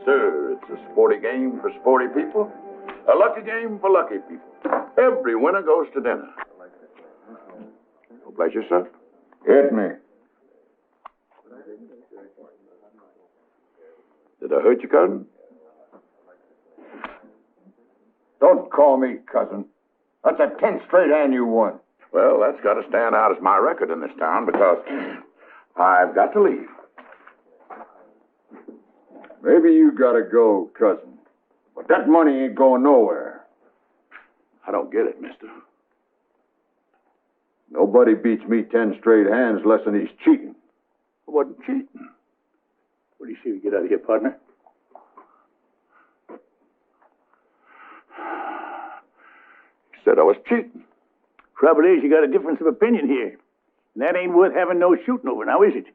sir. It's a sporty game for sporty people. A lucky game for lucky people. Every winner goes to dinner. No pleasure, sir. Hit me. Did I hurt you, cousin? Don't call me cousin. That's a 10 straight hand you won. Well, that's got to stand out as my record in this town because I've got to leave. Maybe you gotta go, cousin. But that money ain't going nowhere. I don't get it, mister. Nobody beats me 10 straight hands less than he's cheating. I wasn't cheating. What do you say we get out of here, partner? He said I was cheating. Trouble is, you got a difference of opinion here. And that ain't worth having no shooting over, now is it?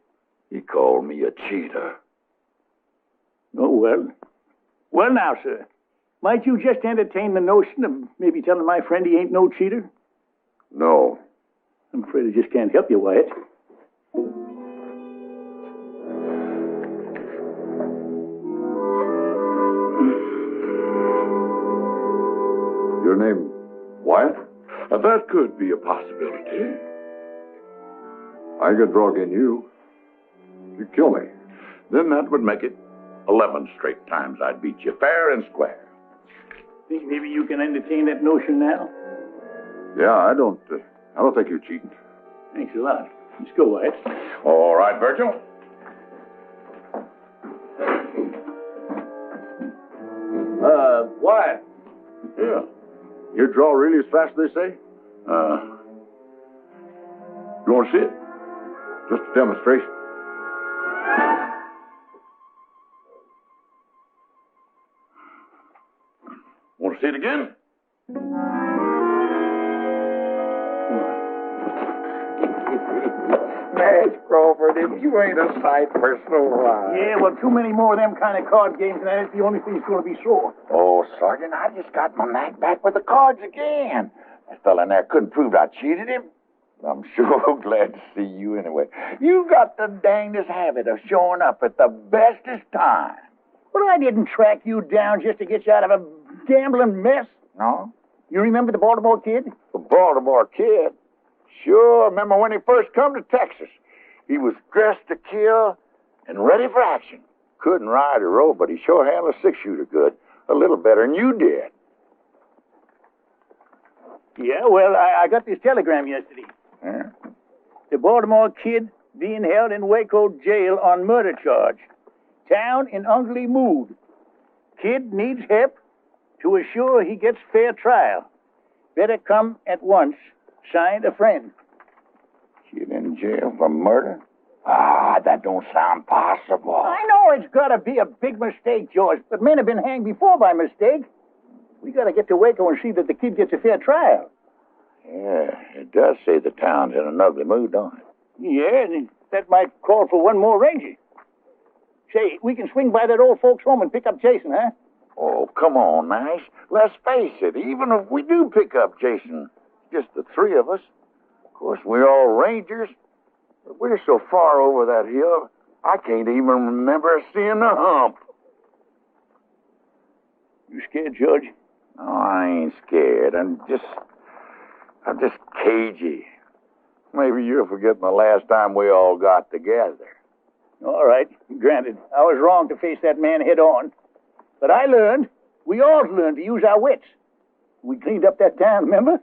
He called me a cheater. Oh, well. Well, now, sir. Might you just entertain the notion of maybe telling my friend he ain't no cheater? No. I'm afraid I just can't help you, Wyatt. Your name, Wyatt? That could be a possibility. I could drug in you. You kill me. Then that would make it 11 straight times I'd beat you fair and square. Think maybe you can entertain that notion now? Yeah, I don't think you're cheating. Thanks a lot. Let's go, Wyatt. All right, Virgil. Wyatt. Yeah. You draw really as fast as they say? You want to see it? Just a demonstration. Want to see it again? Mash Crawford, if you ain't a sight for sore eyes. Yeah, well, too many more of them kind of card games, and that is the only thing that's going to be sore. Oh, Sergeant, I just got my knack back with the cards again. That fella in there couldn't prove I cheated him. I'm sure glad to see you anyway. You got the dangest habit of showing up at the bestest time. Well, I didn't track you down just to get you out of a gambling mess. No? You remember the Baltimore Kid? The Baltimore Kid? Sure, remember when he first come to Texas. He was dressed to kill and ready for action. Couldn't ride or row, but he sure handled a six-shooter good. A little better than you did. Yeah, well, I got this telegram yesterday. Yeah? The Baltimore Kid being held in Waco jail on murder charge. Town in ugly mood. Kid needs help to assure he gets fair trial. Better come at once. Signed, a friend. Kid in jail for murder? Ah, that don't sound possible. I know it's got to be a big mistake, George, but men have been hanged before by mistake. We got to get to Waco and see that the kid gets a fair trial. Yeah, it does say the town's in an ugly mood, don't it? Yeah, and that might call for one more ranger. Say, we can swing by that old folks' home and pick up Jason, huh? Oh, come on, Nash. Let's face it, even if we do pick up Jason, just the three of us, of course, we're all rangers, but we're so far over that hill, I can't even remember seeing the hump. You scared, George? No, I ain't scared. I'm just cagey. Maybe you're forgetting the last time we all got together. All right, granted. I was wrong to face that man head on. But I learned, we all learned to use our wits. We cleaned up that town, remember?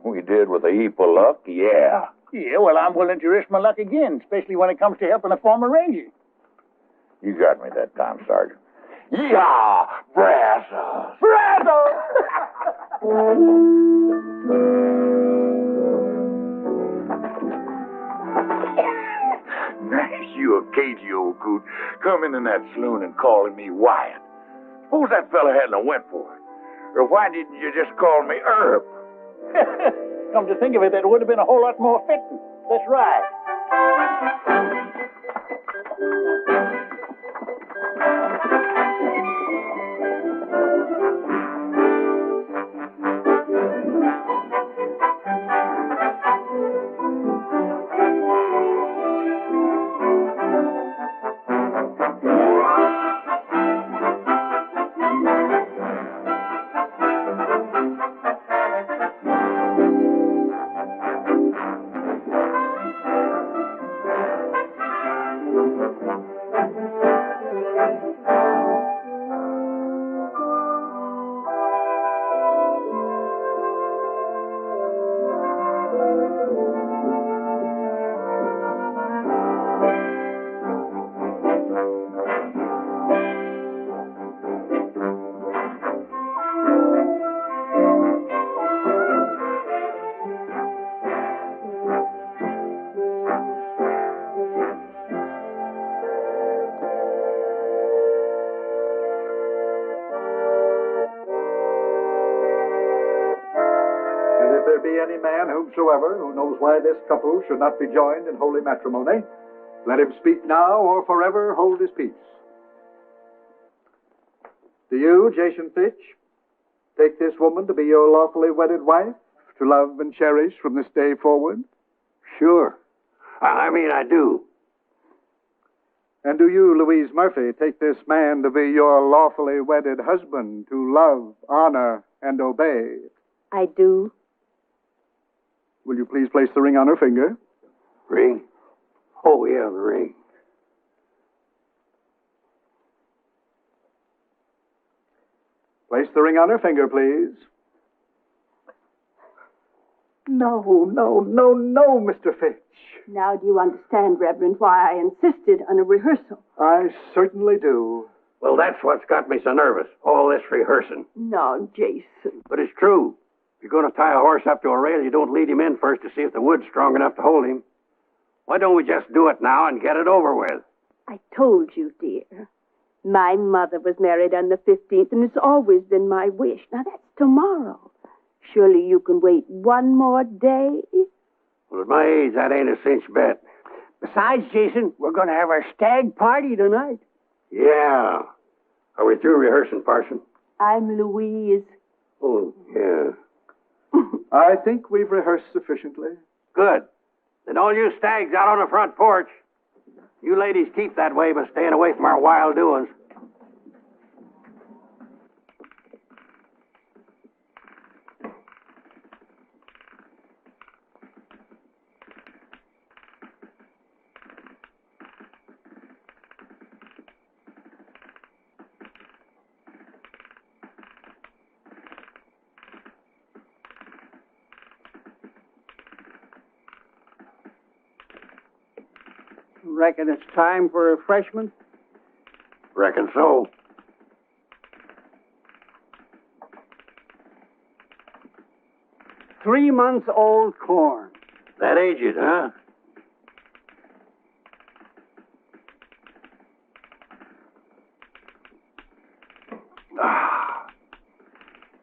We did with a heap of luck, yeah. Yeah, well, I'm willing to risk my luck again, especially when it comes to helping a former ranger. You got me that time, Sergeant. Yeehaw! Brazos! Brazos! You a cagey old coot, coming in that saloon and calling me Wyatt. Suppose that fella hadn't went for it. Or why didn't you just call me Herb? Come to think of it, that would have been a whole lot more fitting. Let's ride. whomsoever who knows why this couple should not be joined in holy matrimony, let him speak now or forever hold his peace. Do you, Jason Fitch, take this woman to be your lawfully wedded wife, to love and cherish from this day forward? Sure. I do. And do you, Louise Murphy, take this man to be your lawfully wedded husband, to love, honor, and obey? I do. Will you please place the ring on her finger? Ring? Oh, yeah, the ring. Place the ring on her finger, please. No, Mr. Fitch. Now do you understand, Reverend, why I insisted on a rehearsal? I certainly do. Well, that's what's got me so nervous, all this rehearsing. No, Jason. But it's true. If you're going to tie a horse up to a rail, you don't lead him in first to see if the wood's strong enough to hold him. Why don't we just do it now and get it over with? I told you, dear. My mother was married on the 15th, and it's always been my wish. Now, that's tomorrow. Surely you can wait one more day? Well, at my age, that ain't a cinch bet. Besides, Jason, we're going to have our stag party tonight. Yeah. Are we through rehearsing, Parson? I'm Louise. Oh, yeah. I think we've rehearsed sufficiently. Good. Then all you stags out on the front porch. You ladies keep that way by staying away from our wild doings. Reckon it's time for refreshment? Reckon so. Three-month-old corn. That aged, huh?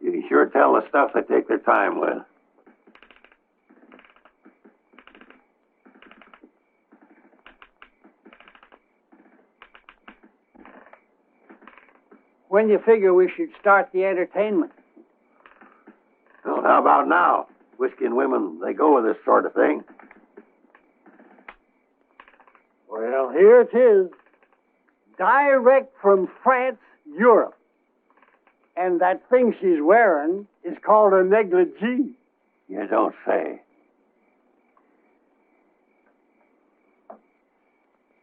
You can sure tell the stuff they take their time with. When do you figure we should start the entertainment? Well, how about now? Whiskey and women, they go with this sort of thing. Well, here it is. Direct from France, Europe. And that thing she's wearing is called a negligee. You don't say.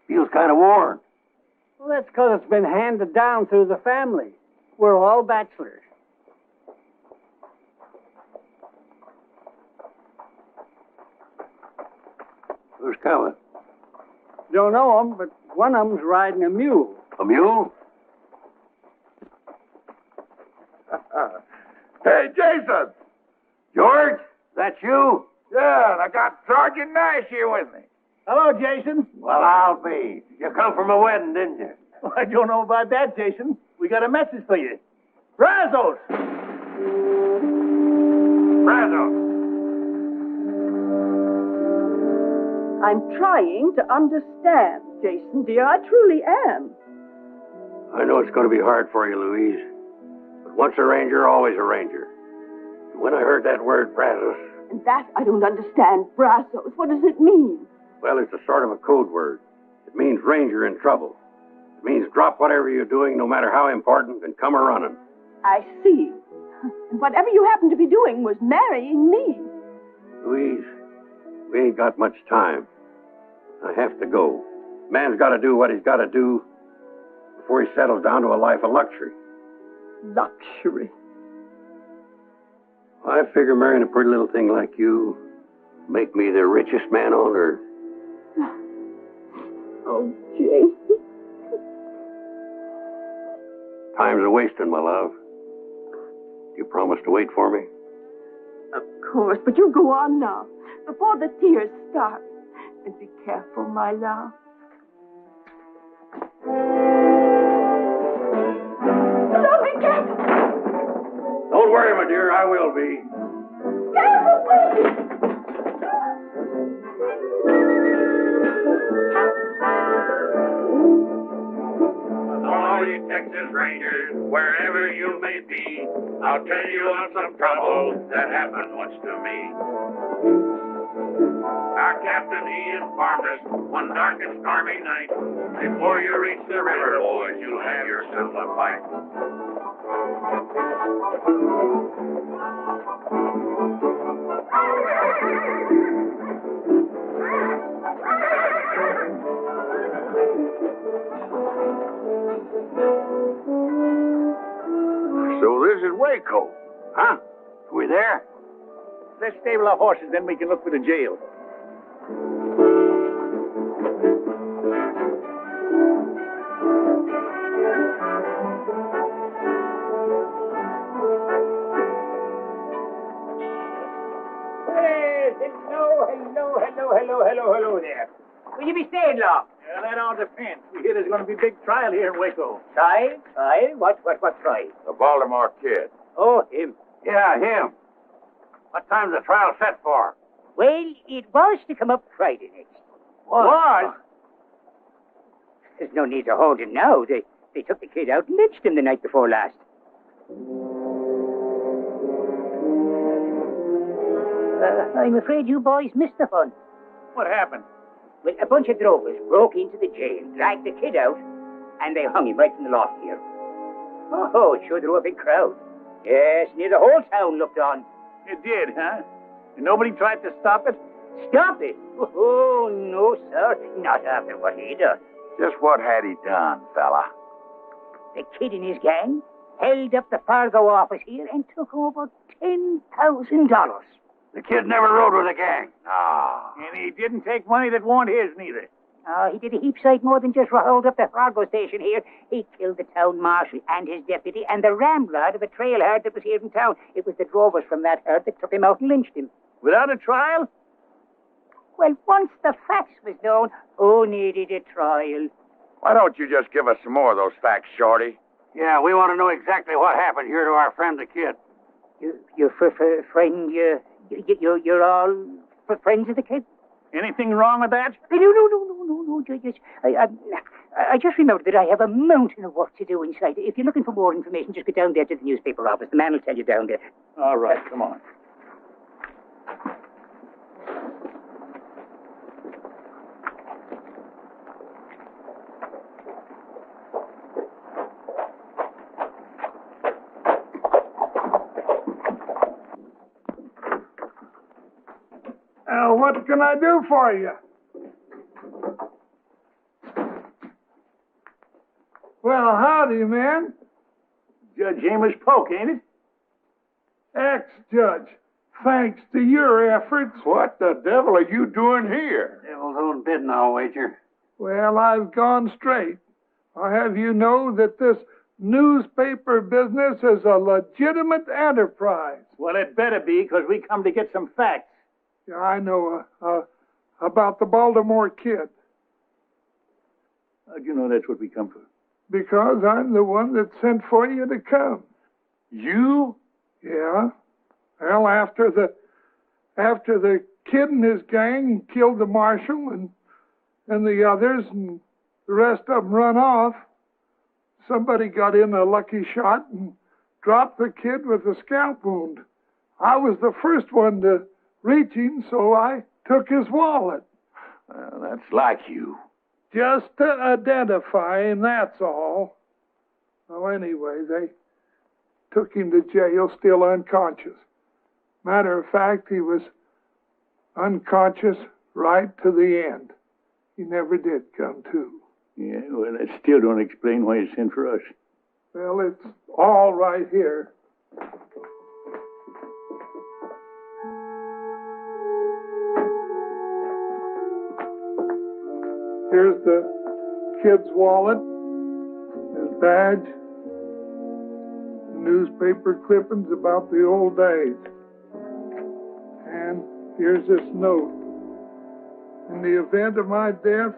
Feels kind of worn. Well, that's because it's been handed down through the family. We're all bachelors. Who's coming? Don't know them, but one of them's riding a mule. A mule? Hey, Jason! George, that you? Yeah, and I got Sergeant Nash here with me. Hello, Jason. Well, I'll be. You come from a wedding, didn't you? Well, I don't know about that, Jason. We got a message for you. Brazos! Brazos! I'm trying to understand, Jason, dear. I truly am. I know it's going to be hard for you, Louise. But once a ranger, always a ranger. And when I heard that word, Brazos... And that I don't understand. Brazos, what does it mean? Well, it's a sort of a code word. It means ranger in trouble. It means drop whatever you're doing, no matter how important, and come a-running. I see. And whatever you happen to be doing was marrying me. Louise, we ain't got much time. I have to go. Man's got to do what he's got to do before he settles down to a life of luxury. Luxury. I figure marrying a pretty little thing like you make me the richest man on earth. Oh, Jason. Time's a-wasting, my love. You promise to wait for me? Of course, but you go on now, before the tears start. And be careful, my love. No, be careful! Don't worry, my dear, I will be. Careful, please! strangers, wherever you may be, I'll tell you of some trouble that happened once to me. Our captain, he informed us one dark and stormy night, before you reach the river, boys, you'll have yourself a fight. So this is Waco, huh? We there? Let's stable our horses, then we can look for the jail. Hey, hello there. Will you be staying long? Yeah, that all depends. We hear there's going to be a big trial here in Waco. Trial? What trial? The Baltimore Kid. Oh, him. Yeah, him. What time's the trial set for? Well, it was to come up Friday next. Was? There's no need to hold him now. They took the kid out and lynched him the night before last. I'm afraid you boys missed the fun. What happened? Well, a bunch of drovers broke into the jail, dragged the kid out, and they hung him right from the loft here. Oh, it sure drew a big crowd. Yes, near the whole town looked on. It did, huh? And nobody tried to stop it? Stop it? Oh, no, sir. Not after what he done. Just what had he done, fella? The kid and his gang held up the Fargo office here and took over $10,000. The kid never rode with a gang. Ah. And he didn't take money that wasn't his, neither. He did a heap sight more than just hold up the Fargo station here. He killed the town marshal and his deputy and the ramrod of a trail herd that was here in town. It was the drovers from that herd that took him out and lynched him. Without a trial? Well, once the facts was known, who needed a trial? Why don't you just give us some more of those facts, Shorty? Yeah, we want to know exactly what happened here to our friend the kid. Your friend, you're all friends of the kid? Anything wrong with that? No. I just remembered that I have a mountain of work to do inside. If you're looking for more information, just go down there to the newspaper office. The man will tell you down there. All right, come on. What can I do for you? Well, howdy, man. Judge Amos Polk, ain't it? Ex-judge, thanks to your efforts. What the devil are you doing here? Devil's own bidding, I'll wager. Well, I've gone straight. I'll have you know that this newspaper business is a legitimate enterprise. Well, it better be, because we come to get some facts. Yeah, I know about the Baltimore Kid. How'd you know that's what we come for? Because I'm the one that sent for you to come. You? Yeah. Well, after the kid and his gang killed the marshal and the others, and the rest of them run off, somebody got in a lucky shot and dropped the kid with a scalp wound. I was the first one to reach him, so I took his wallet. That's like you. Just to identify him, that's all. Well, anyway, they took him to jail still unconscious. Matter of fact, he was unconscious right to the end. He never did come to. Yeah, well, that still don't explain why you sent for us. Well, it's all right here. Here's the kid's wallet, his badge, newspaper clippings about the old days. And here's this note. In the event of my death,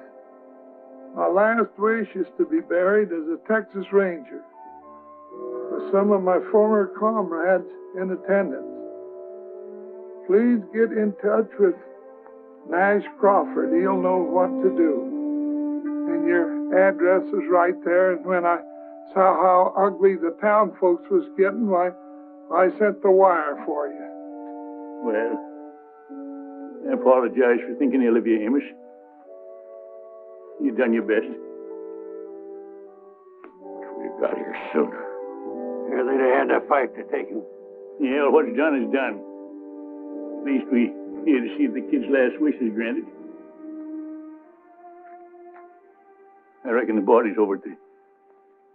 my last wish is to be buried as a Texas Ranger with some of my former comrades in attendance. Please get in touch with Nash Crawford. He'll know what to do. And your address is right there. And when I saw how ugly the town folks was getting, why, I sent the wire for you. Well, I apologize for thinking ill of you, Amos. You've done your best. We got here sooner. Yeah, they'd have had that fight to take him. Yeah, well, what's done is done. At least we here to see if the kid's last wish is granted. I reckon the body's over at the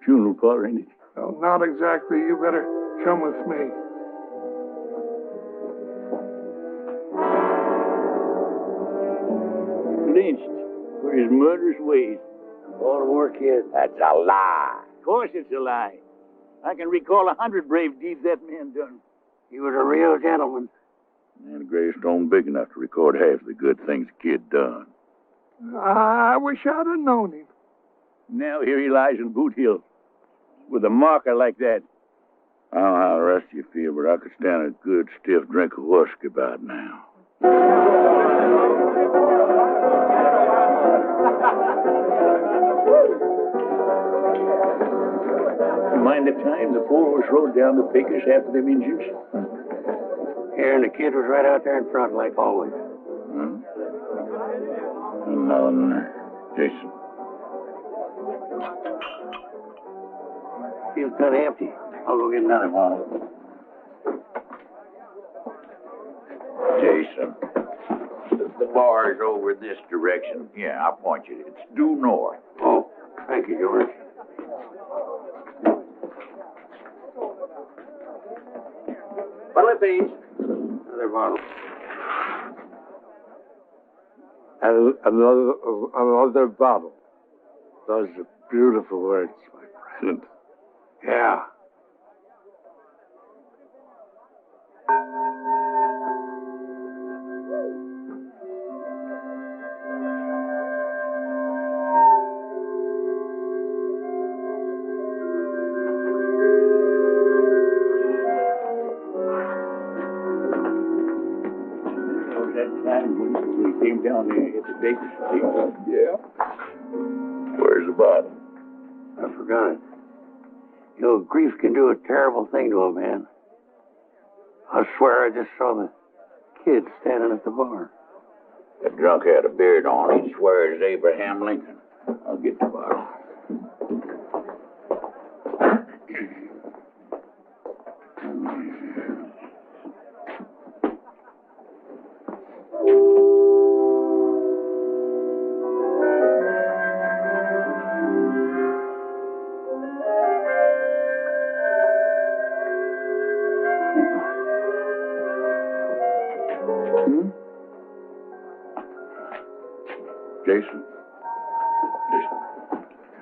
funeral parlor, ain't it? Well, not exactly. You better come with me. Lynched for his murderous ways. Baltimore Kid. That's a lie. Of course it's a lie. I can recall 100 brave deeds that man done. He was a real gentleman. And a gravestone big enough to record half the good things the kid done. I wish I'd have known him. Now here he lies in Boot Hill with a marker like that. I don't know how the rest of you feel, but I could stand a good stiff drink of whiskey about now. Mind the time the four of us rode down the Pecos after them Injuns? Here, and the kid was right out there in front, like always. Another one there. Jason. Feels kind of empty. I'll go get another bottle. Jason. The bar is over this direction. Yeah, I'll point you. It's due north. Oh, thank you, George. What'll it be? Another bottle. Another bottle. Those are beautiful words, my friend. Yeah. We came down there at the Pecos. Yeah. Where's the bottle? I forgot it. You know, grief can do a terrible thing to a man. I swear I just saw the kid standing at the bar. That drunk had a beard on. He'd swear it's Abraham Lincoln. I'll get the bottle. Jason.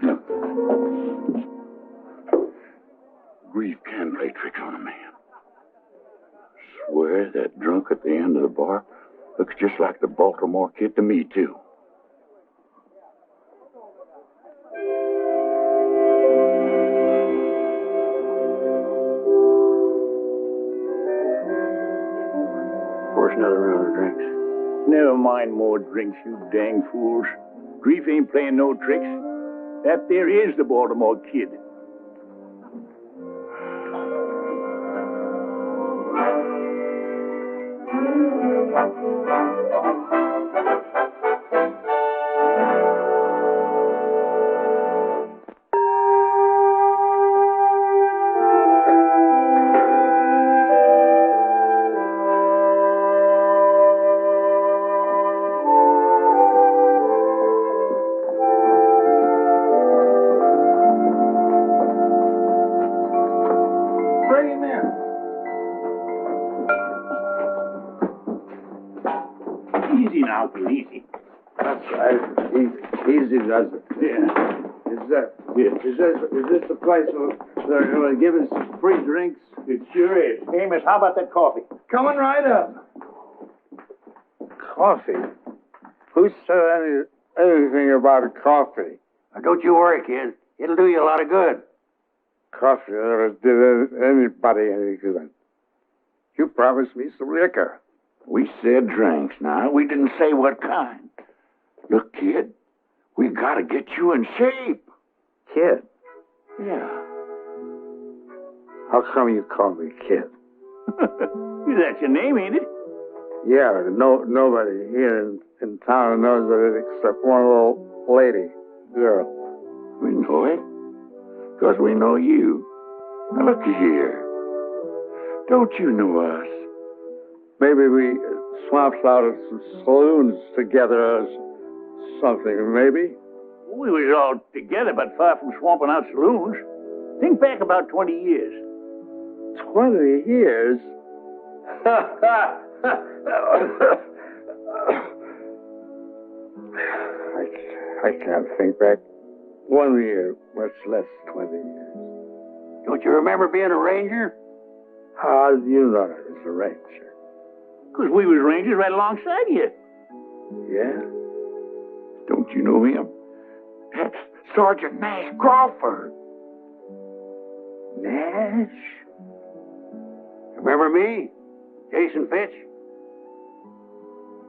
Look. Grief can play tricks on a man. Swear that drunk at the end of the bar looks just like the Baltimore Kid to me, too. Pour us another round of drinks. Never mind more drinks, you dang fools. Grief ain't playing no tricks. That there is the Baltimore Kid. Easy now, kid, easy. That's right. Easy does it. Yeah. Is this the place where they're going to give us free drinks? It sure is. Amos, how about that coffee? Coming right up. Coffee? Who said anything about coffee? Now, don't you worry, kid. It'll do you a lot of good. Coffee never did anybody any good. You promised me some liquor. We said drinks now. We didn't say what kind. Look, kid, we gotta get you in shape. Kid? Yeah. How come you call me Kid? That's your name, ain't it? Yeah, nobody here in town knows it except one little lady, girl. We know it, 'cause we know you. Now, looky here. Don't you know us? Maybe we swapped out at some saloons together or something, maybe? We was all together, but far from swamping out saloons. Think back about 20 years. 20 years? I can't think back 1 year, much less 20 years. Don't you remember being a ranger? How do you know I was a ranger? 'Cause we was rangers right alongside you. Yeah? Don't you know him? That's Sergeant Nash Crawford. Nash? Remember me? Jason Fitch?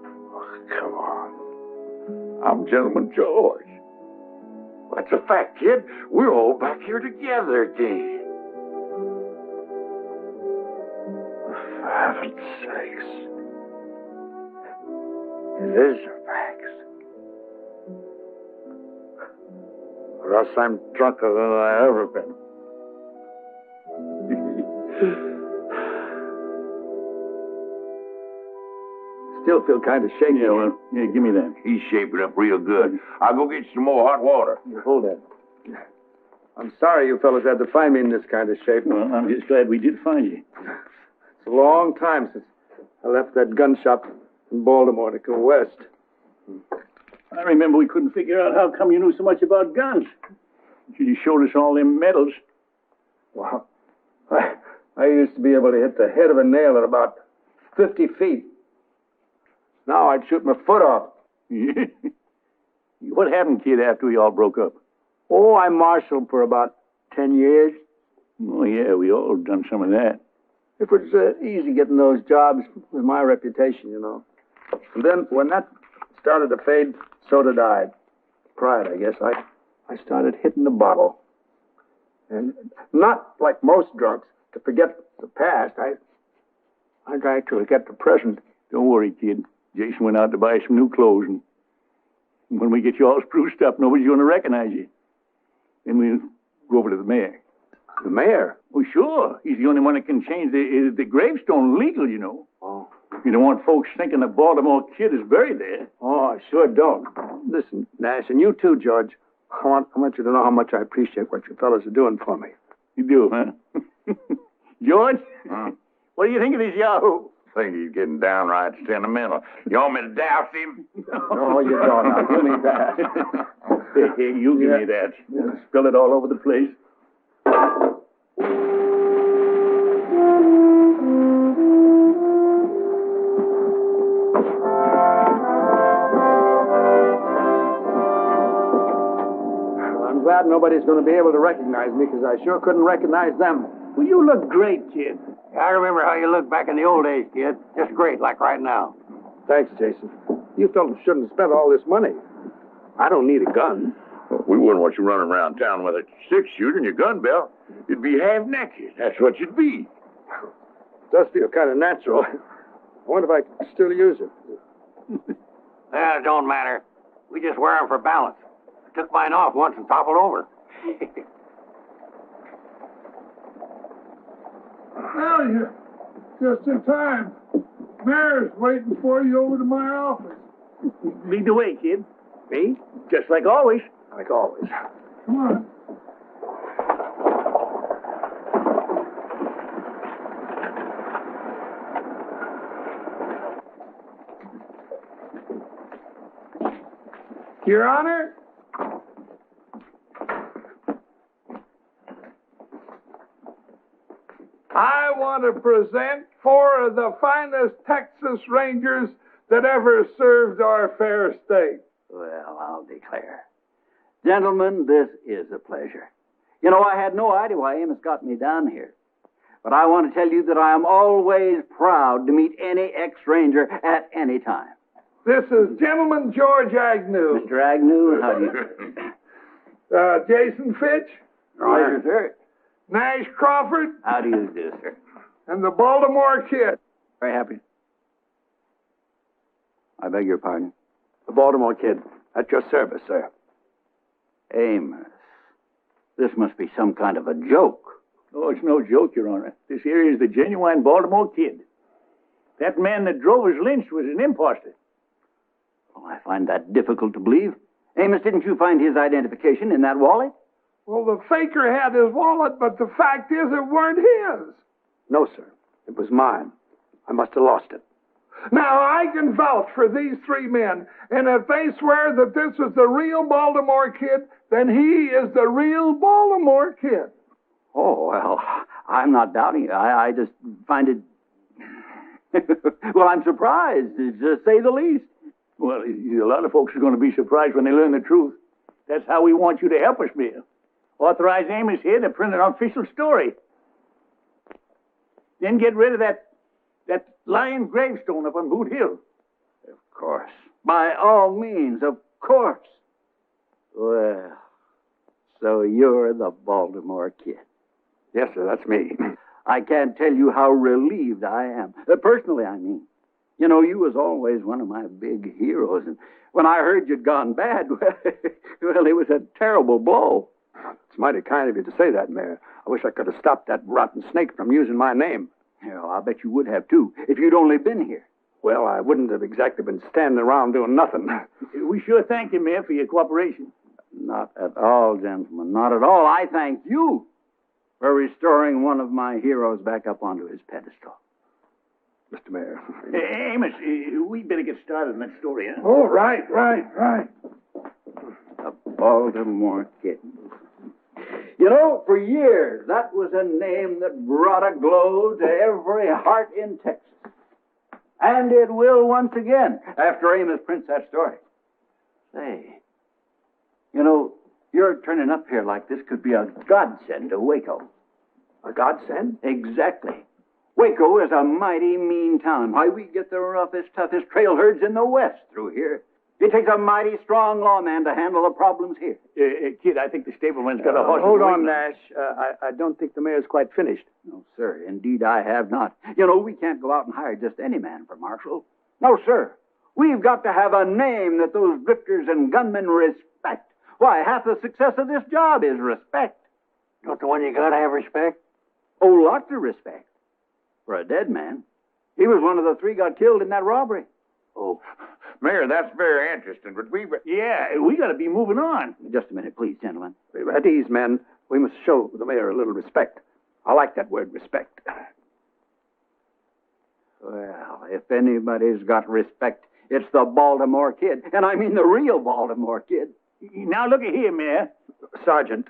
Oh, come on. I'm Gentleman George. That's a fact, kid. We're all back here together again. For heaven's sakes. It is a fact. Or else I'm drunker than I ever been. Still feel kind of shaky. Yeah, well, yeah, give me that. He's shaping up real good. I'll go get you some more hot water. Hold that. I'm sorry you fellas had to find me in this kind of shape. Well, I'm just glad we did find you. It's a long time since I left that gun shop in Baltimore to go west. I remember we couldn't figure out how come you knew so much about guns. You showed us all them medals. Wow. I used to be able to hit the head of a nail at about 50 feet. Now I'd shoot my foot off. What happened, kid, after we all broke up? Oh, I marshaled for about 10 years. Oh, yeah, we all done some of that. It was easy getting those jobs with my reputation, you know. And then when that started to fade, so did I. Pride, I guess. I started hitting the bottle. And not like most drunks, to forget the past. I tried to forget the present. Don't worry, kid. Jason went out to buy some new clothes, and when we get you all spruced up, nobody's going to recognize you. Then we'll go over to the mayor. The mayor? Oh, sure. He's the only one that can change the gravestone legal, you know. Oh. You don't want folks thinking the Baltimore Kid is buried there. Oh, I sure don't. Listen, Nash, and you too, George. I want you to know how much I appreciate what you fellas are doing for me. You do, huh? George, what do you think of this Yahoo? I think he's getting downright sentimental. You want me to douse him? No, you don't. Now, give me that. Hey, you give me that. Yeah. Spill it all over the place. Well, I'm glad nobody's going to be able to recognize me, because I sure couldn't recognize them. Well, you look great, kid. I remember how you looked back in the old days, kid. Just great, like right now. Thanks, Jason. You fellas shouldn't have spent all this money. I don't need a gun. Well, we wouldn't want you running around town with a 6-shooter and your gun belt. You'd be half naked. That's what you'd be. It does feel kind of natural. I wonder if I can still use it. It don't matter. We just wear them for balance. I took mine off once and toppled over. Well, you're just in time. Mayor's waiting for you over to my office. Lead the way, kid. Me? Just like always. Like always. Come on. Your Honor, I want to present 4 of the finest Texas Rangers that ever served our fair state. Well, I'll declare. Gentlemen, this is a pleasure. You know, I had no idea why Amos got me down here. But I want to tell you that I am always proud to meet any ex-ranger at any time. This is Gentleman George Agnew. Mr. Agnew, how do you... Jason Fitch. Pleasure, sir. Nash Crawford, How do you do, sir? and the Baltimore Kid. Very happy. I beg your pardon? The Baltimore Kid. At your service, sir. Amos, this must be some kind of a joke. Oh, it's no joke, Your Honor. This here is the genuine Baltimore Kid. That man that drove us lynched was an imposter. Well, I find that difficult to believe. Amos, didn't you find his identification in that wallet? Well, the faker had his wallet, but the fact is it weren't his. No, sir. It was mine. I must have lost it. Now, I can vouch for these three men, and if they swear that this is the real Baltimore Kid, then he is the real Baltimore Kid. Oh, well, I'm not doubting it. I just find it... Well, I'm surprised, to say the least. Well, a lot of folks are going to be surprised when they learn the truth. That's how we want you to help us, Mayor. Authorize Amos here to print an official story. Then get rid of that lying gravestone up on Boot Hill. Of course. By all means, of course. Well, so you're the Baltimore Kid. Yes, sir, that's me. I can't tell you how relieved I am. Personally, I mean. You know, you was always one of my big heroes, and when I heard you'd gone bad, well, it was a terrible blow. It's mighty kind of you to say that, Mayor. I wish I could have stopped that rotten snake from using my name. Yeah, I bet you would have, too, if you'd only been here. Well, I wouldn't have exactly been standing around doing nothing. We sure thank you, Mayor, for your cooperation. Not at all, gentlemen, not at all. I thank you for restoring one of my heroes back up onto his pedestal. Mr. Mayor. Hey, Amos, we better get started on that story, huh? Oh, right. The Baltimore Kid. You know, for years, that was a name that brought a glow to every heart in Texas. And it will once again, after Amos prints that story. Say, you know, your turning up here like this could be a godsend to Waco. A godsend? Exactly. Waco is a mighty mean town. Why, we get the roughest, toughest trail herds in the West through here. It takes a mighty strong lawman to handle the problems here. Kid, I think the stableman's got a horse. Hold on, Nash. I don't think the mayor's quite finished. No, sir. Indeed, I have not. You know, we can't go out and hire just any man for marshal. No, sir. We've got to have a name that those drifters and gunmen respect. Why, half the success of this job is respect. Don't the one you got to have respect? Oh, lots of respect. For a dead man. He was one of the three got killed in that robbery. Oh, Mayor, that's very interesting, but we got to be moving on. Just a minute, please, gentlemen. At ease, men. We must show the mayor a little respect. I like that word, respect. Well, if anybody's got respect, it's the Baltimore Kid. And I mean the real Baltimore Kid. Now, look at here, Mayor. Sergeant,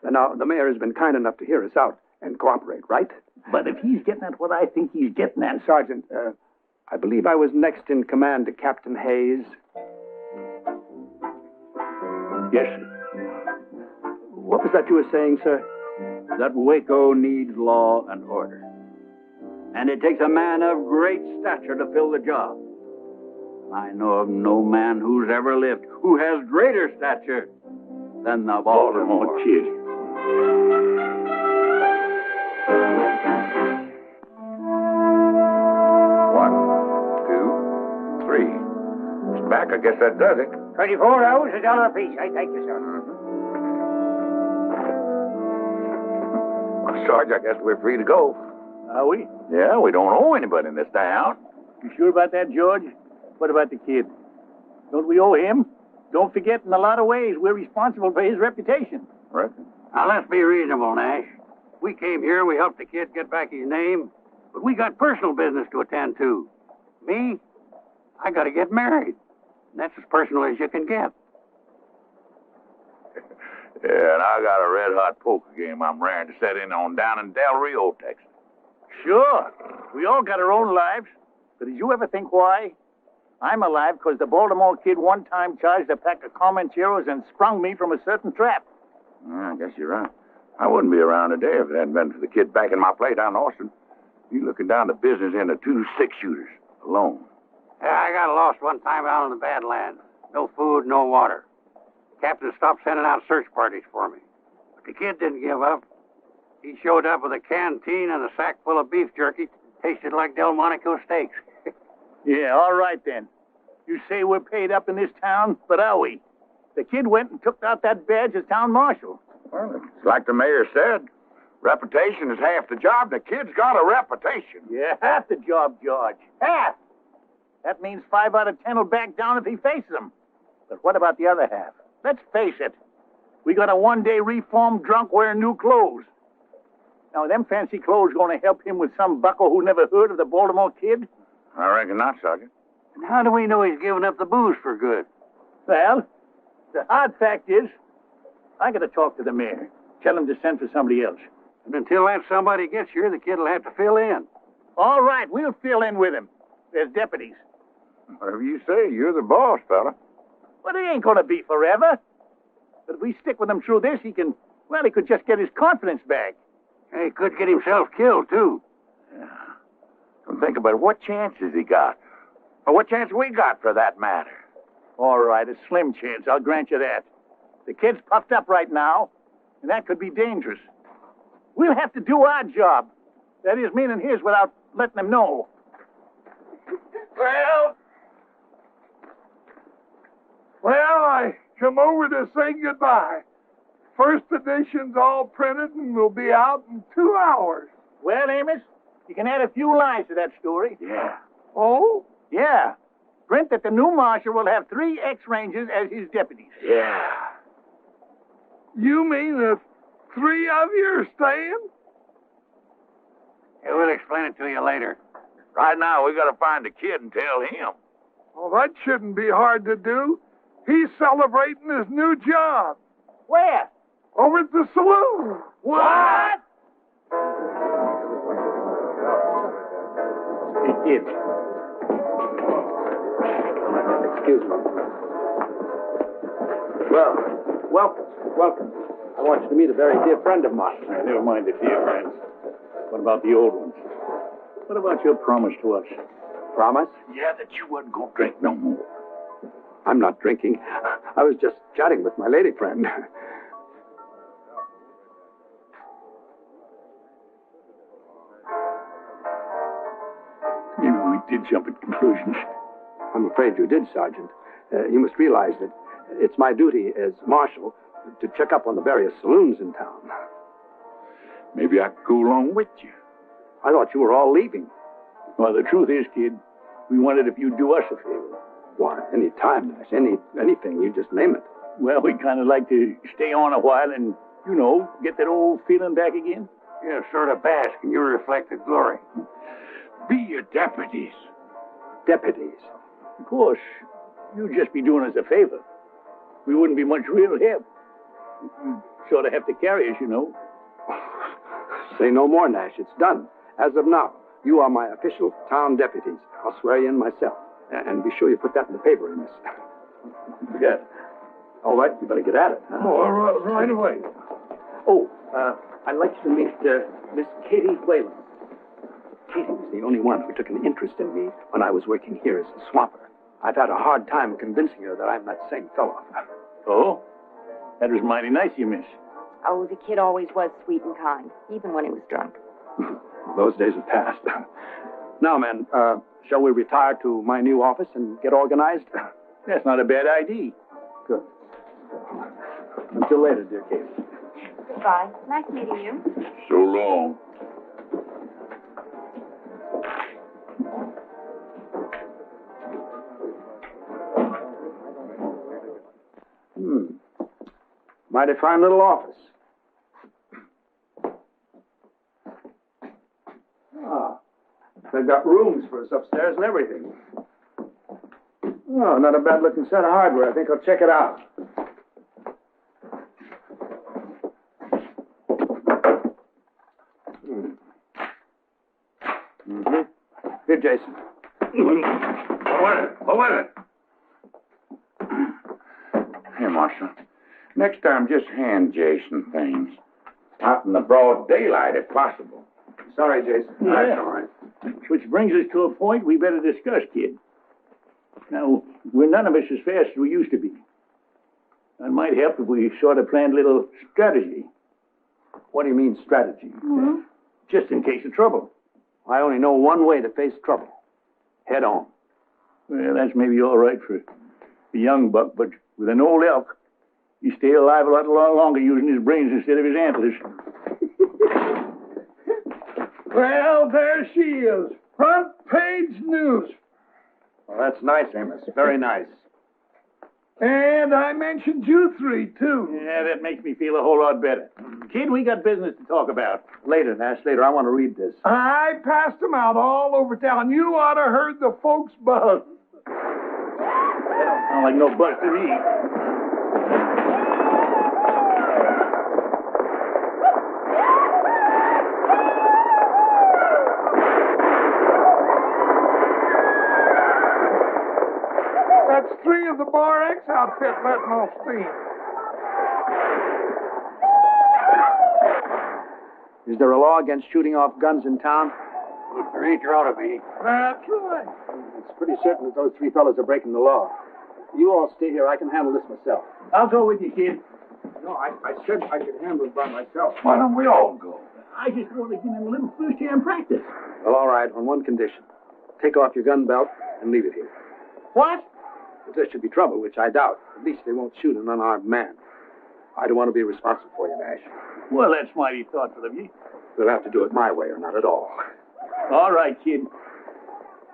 now, the mayor has been kind enough to hear us out and cooperate, right? But if he's getting at what I think he's getting at... Sergeant, I believe I was next in command to Captain Hayes. Yes, sir. What was that you were saying, sir? That Waco needs law and order. And it takes a man of great stature to fill the job. I know of no man who's ever lived who has greater stature than the Baltimore Kid. Back, I guess that does it. 24 hours, $1 apiece. I thank you, sir. Well, Sarge, I guess we're free to go. Are we? Yeah, we don't owe anybody in this town. You sure about that, George? What about the kid? Don't we owe him? Don't forget, in a lot of ways, we're responsible for his reputation. Right. Now, let's be reasonable, Nash. We came here, we helped the kid get back his name, but we got personal business to attend to. Me, I got to get married. That's as personal as you can get. Yeah, and I got a red-hot poker game I'm raring to set in on down in Del Rio, Texas. Sure. We all got our own lives. But did you ever think why? I'm alive because the Baltimore Kid one time charged a pack of Comancheros and sprung me from a certain trap. I guess you're right. I wouldn't be around today if it hadn't been for the kid backing my play down in Austin. He's looking down the business end of 2 6-shooters alone. Yeah, I got lost one time out in the Badlands. No food, no water. Captain stopped sending out search parties for me. But the kid didn't give up. He showed up with a canteen and a sack full of beef jerky. Tasted like Delmonico steaks. Yeah, all right then. You say we're paid up in this town, but are we? The kid went and took out that badge as town marshal. Well, it's like the mayor said. Reputation is half the job. The kid's got a reputation. Yeah, half the job, George. Half. That means 5 out of 10 will back down if he faces them. But what about the other half? Let's face it. We got a one-day reformed drunk wearing new clothes. Now, them fancy clothes going to help him with some bucko who never heard of the Baltimore Kid? I reckon not, Sergeant. And how do we know he's given up the booze for good? Well, the hard fact is, I got to talk to the mayor. Tell him to send for somebody else. And until that somebody gets here, the kid will have to fill in. All right, we'll fill in with him. There's deputies. Whatever you say, you're the boss, fella. But he ain't going to be forever. But if we stick with him through this, he could just get his confidence back. He could get himself killed, too. Yeah. Don't think about it. What chances he got? Or what chance we got, for that matter? All right, a slim chance, I'll grant you that. The kid's puffed up right now, and that could be dangerous. We'll have to do our job. That is, meaning his, without letting them know. Well, I come over to say goodbye. First edition's all printed and will be out in 2 hours. Well, Amos, you can add a few lines to that story. Yeah. Oh? Yeah. Print that the new marshal will have 3 X-Rangers as his deputies. Yeah. You mean the 3 of you are staying? Yeah, we'll explain it to you later. Right now, we got to find the kid and tell him. Well, that shouldn't be hard to do. He's celebrating his new job. Where? Over at the saloon. What? Hey, kid. Excuse me. Well, welcome. I want you to meet a very dear friend of mine. Never mind the dear friends. What about the old ones? What about your promise to us? Promise? Yeah, that you wasn't going to drink no more. I'm not drinking. I was just chatting with my lady friend. Maybe we did jump at conclusions. I'm afraid you did, Sergeant. You must realize that it's my duty as marshal to check up on the various saloons in town. Maybe I could go along with you. I thought you were all leaving. Well, the truth is, kid, we wondered if you'd do us a favor. Why, any time, Nash. Anything. You just name it. Well, we'd kind of like to stay on a while and, get that old feeling back again. Yeah, sort of bask in your reflected glory. Be your deputies. Deputies? Of course, you'd just be doing us a favor. We wouldn't be much real help. You'd sort of have to carry us, Say no more, Nash. It's done. As of now, you are my official town deputies. I'll swear you in myself. And be sure you put that in the paper, Amos. Yeah. All right, you better get at it. Huh? Oh, right away. Oh, I'd like you to meet Miss Katie Whalen. Katie was the only one who took an interest in me when I was working here as a swamper. I've had a hard time convincing her that I'm that same fellow. Oh? That was mighty nice of you, miss. Oh, the kid always was sweet and kind, even when he was drunk. Those days have passed. Now, men, shall we retire to my new office and get organized? That's not a bad idea. Good. Until later, dear Katie. Goodbye. Nice meeting you. So long. Mighty fine little office. They've got rooms for us upstairs and everything. Oh, not a bad-looking set of hardware. I think I'll check it out. Here, Jason. What was it? Here, Marshal. Next time, just hand Jason things. Out in the broad daylight, if possible. Sorry, Jason. Yeah. That's all right. Which brings us to a point we better discuss, kid. Now, we're none of us as fast as we used to be. It might help if we sort of planned a little strategy. What do you mean, strategy? Mm-hmm. Just in case of trouble. I only know one way to face trouble. Head on. Well, that's maybe all right for a young buck, but with an old elk, he stay alive a lot longer using his brains instead of his antlers. Well, there she is. Front page news. Well, that's nice, Amos. Very nice. And I mentioned you three, too. Yeah, that makes me feel a whole lot better. Kid, we got business to talk about. Later, Nash, later. I want to read this. I passed them out all over town. You ought to heard the folks buzz. Sound like no buzz to me. That's three of the Bar X outfit letting off steam. Is there a law against shooting off guns in town? If there ain't, there ought to be. That's right. It's pretty certain that those three fellas are breaking the law. You all stay here. I can handle this myself. I'll go with you, kid. No, I said I could handle it by myself. Why don't we all go? I just want to give him a little first-hand practice. Well, all right, on one condition. Take off your gun belt and leave it here. What? If there should be trouble, which I doubt, at least they won't shoot an unarmed man. I don't want to be responsible for you, Nash. Well, that's mighty thoughtful of you. You'll have to do it my way or not at all. All right, kid.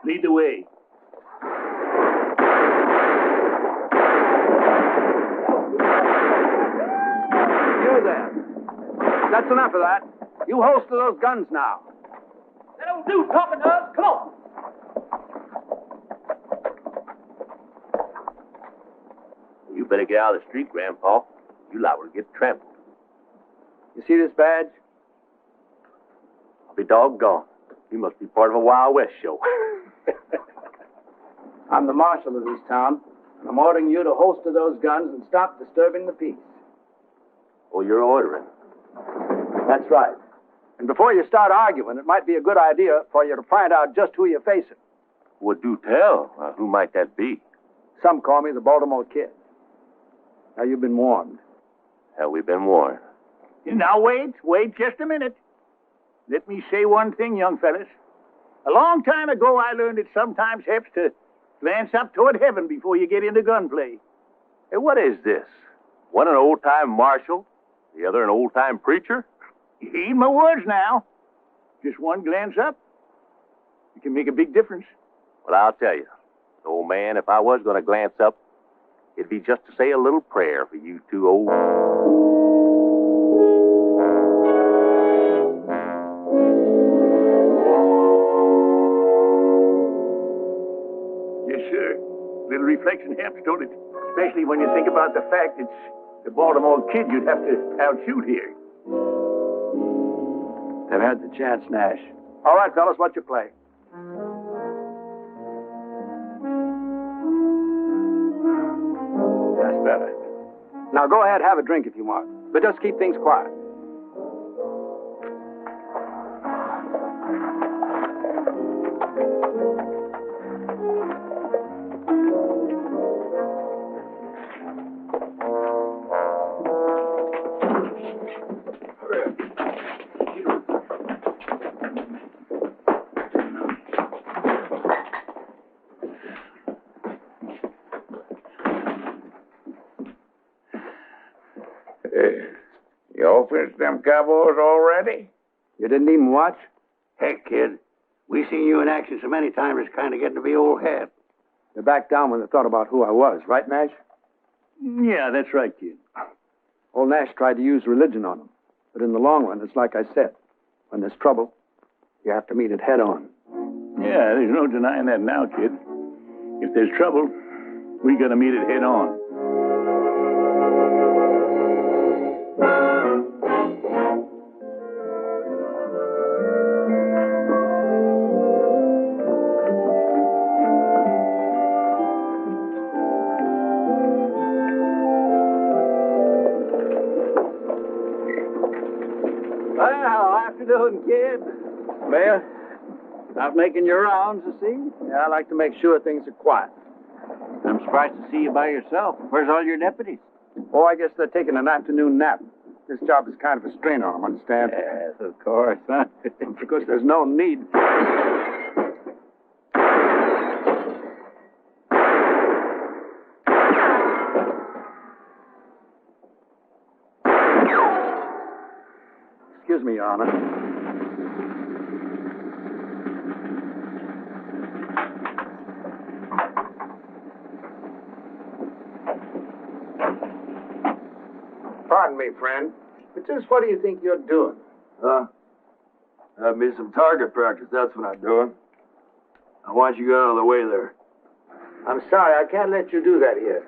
Lead the way. You there. That's enough of that. You holster those guns now. That'll do, talking to us. Come on. You better get out of the street, Grandpa. You liable to get trampled. You see this badge? I'll be doggone. You must be part of a Wild West show. I'm the marshal of this town, and I'm ordering you to holster those guns and stop disturbing the peace. Oh, you're ordering. That's right. And before you start arguing, it might be a good idea for you to find out just who you're facing. Well, do tell. Who might that be? Some call me the Baltimore Kid. Now, you've been warned. Have we been warned? Now, wait just a minute. Let me say one thing, young fellas. A long time ago, I learned it sometimes helps to glance up toward heaven before you get into gunplay. Hey, what is this? One an old-time marshal, the other an old-time preacher? Heed my words now. Just one glance up, it can make a big difference. Well, I'll tell you, old man, if I was going to glance up, it'd be just to say a little prayer for you two old... Yes, sir. Little reflection helps, don't it? Especially when you think about the fact it's the Baltimore Kid you'd have to outshoot here. They've had the chance, Nash. All right, fellas, what's your play? That's better. Now go ahead, have a drink if you want, but just keep things quiet. You all finished them cowboys already? You didn't even watch? Heck, kid. We seen you in action so many times, it's kind of getting to be old hat. They backed down when they thought about who I was, right, Nash? Yeah, that's right, kid. Old Nash tried to use religion on them. But in the long run, it's like I said. When there's trouble, you have to meet it head on. Yeah, there's no denying that now, kid. If there's trouble, we gotta meet it head on. Well, afternoon, kid. Mayor? Out making your rounds, you see? Yeah, I like to make sure things are quiet. I'm surprised to see you by yourself. Where's all your deputies? Oh, I guess they're taking an afternoon nap. This job is kind of a strain on him, understand? Yes, of course, huh? Because there's no need. Excuse me, Your Honor. Pardon me, friend. But just what do you think you're doing? Have me some target practice, that's what I'm doing. I want you out of the way there. I'm sorry, I can't let you do that here.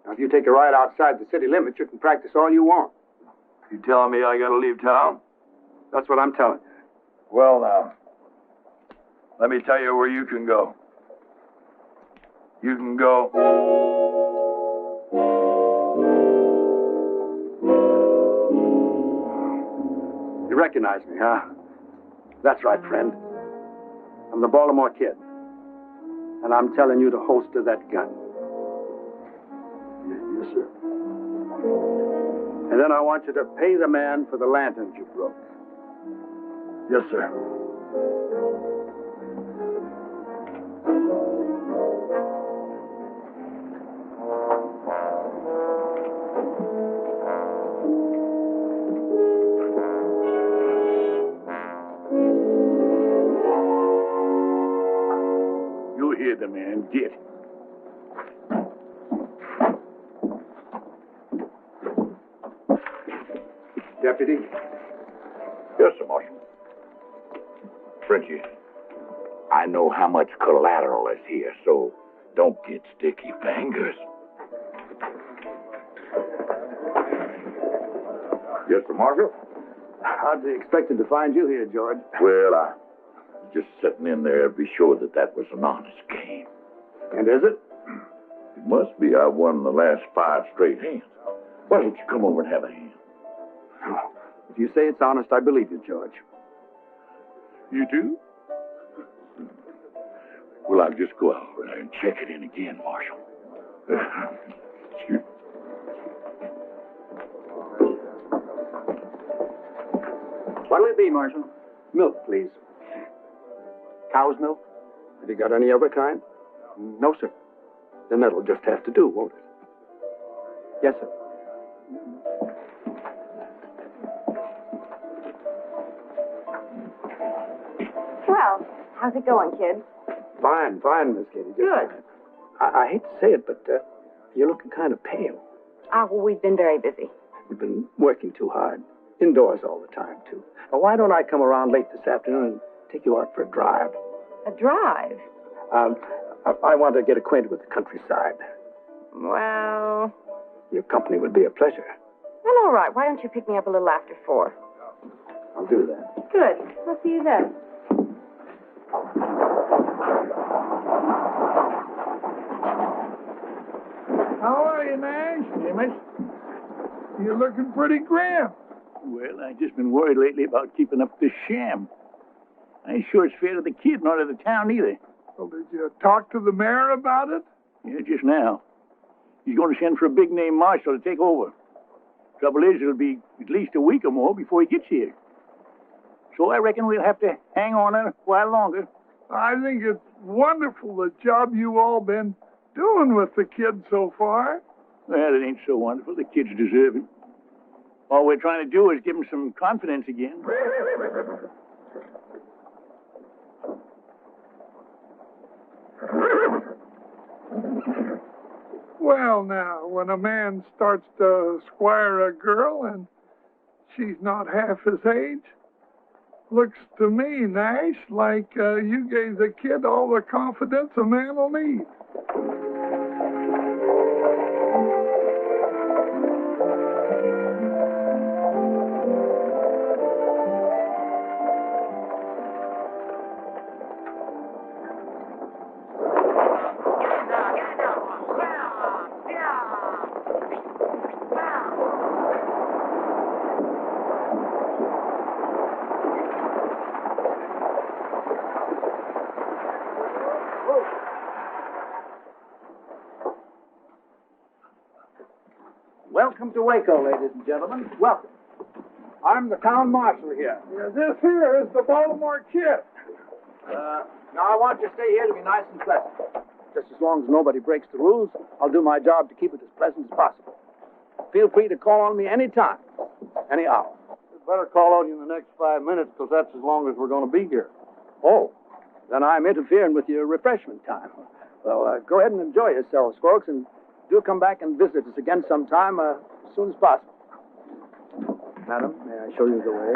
Now, if you take a ride outside the city limits, you can practice all you want. You telling me I gotta leave town? That's what I'm telling you. Well, now, let me tell you where you can go. You can go. You recognize me, huh? That's right, friend. I'm the Baltimore Kid. And I'm telling you to holster that gun. Yes, sir. And then I want you to pay the man for the lanterns you broke. Yes, sir. You hear the man. Get. Deputy? Yes, sir, Marshal. Frenchie, I know how much collateral is here, so don't get sticky fingers. Yes, sir, Marshal? Hardly expected to find you here, George. Well, I was just sitting in there to be sure that was an honest game. And is it? It must be. I won the last 5 straight hands. Why don't you come over and have a hand? If you say it's honest, I believe you, George. You do? Well, I'll just go out there and check it in again, Marshal. Excuse me. What'll it be, Marshal? Milk, please. Cow's milk? Have you got any other kind? No, sir. Then that'll just have to do, won't it? Yes, sir. Well, how's it going, kid? Fine, Miss Katie. Good. I hate to say it, but you're looking kind of pale. Well, we've been very busy. You've been working too hard. Indoors all the time, too. Now, why don't I come around late this afternoon and take you out for a drive? A drive? I want to get acquainted with the countryside. Well... Your company would be a pleasure. Well, all right. Why don't you pick me up a little after 4? I'll do that. Good. I'll see you then. How are you, Nash? Amos? You're looking pretty grim. Well, I've just been worried lately about keeping up this sham. I ain't sure it's fair to the kid nor to the town either. Well, did you talk to the mayor about it? Yeah, just now. He's going to send for a big-name marshal to take over. Trouble is, it'll be at least a week or more before he gets here. So I reckon we'll have to hang on a while longer. I think it's wonderful the job you all been doing with the kid so far. Well, it ain't so wonderful. The kids deserve it. All we're trying to do is give them some confidence again. Well, now, when a man starts to squire a girl and she's not half his age, looks to me, Nash, like you gave the kid all the confidence a man will need. Welcome to Waco, ladies and gentlemen. Welcome. I'm the town marshal here. Yeah, this here is the Baltimore Kid. Now, I want you to stay here to be nice and pleasant. Just as long as nobody breaks the rules, I'll do my job to keep it as pleasant as possible. Feel free to call on me any time, any hour. We'd better call on you in the next 5 minutes, because that's as long as we're going to be here. Oh, then I'm interfering with your refreshment time. Well, go ahead and enjoy yourselves, folks, and do come back and visit us again sometime as soon as possible. Madam, may I show you the way?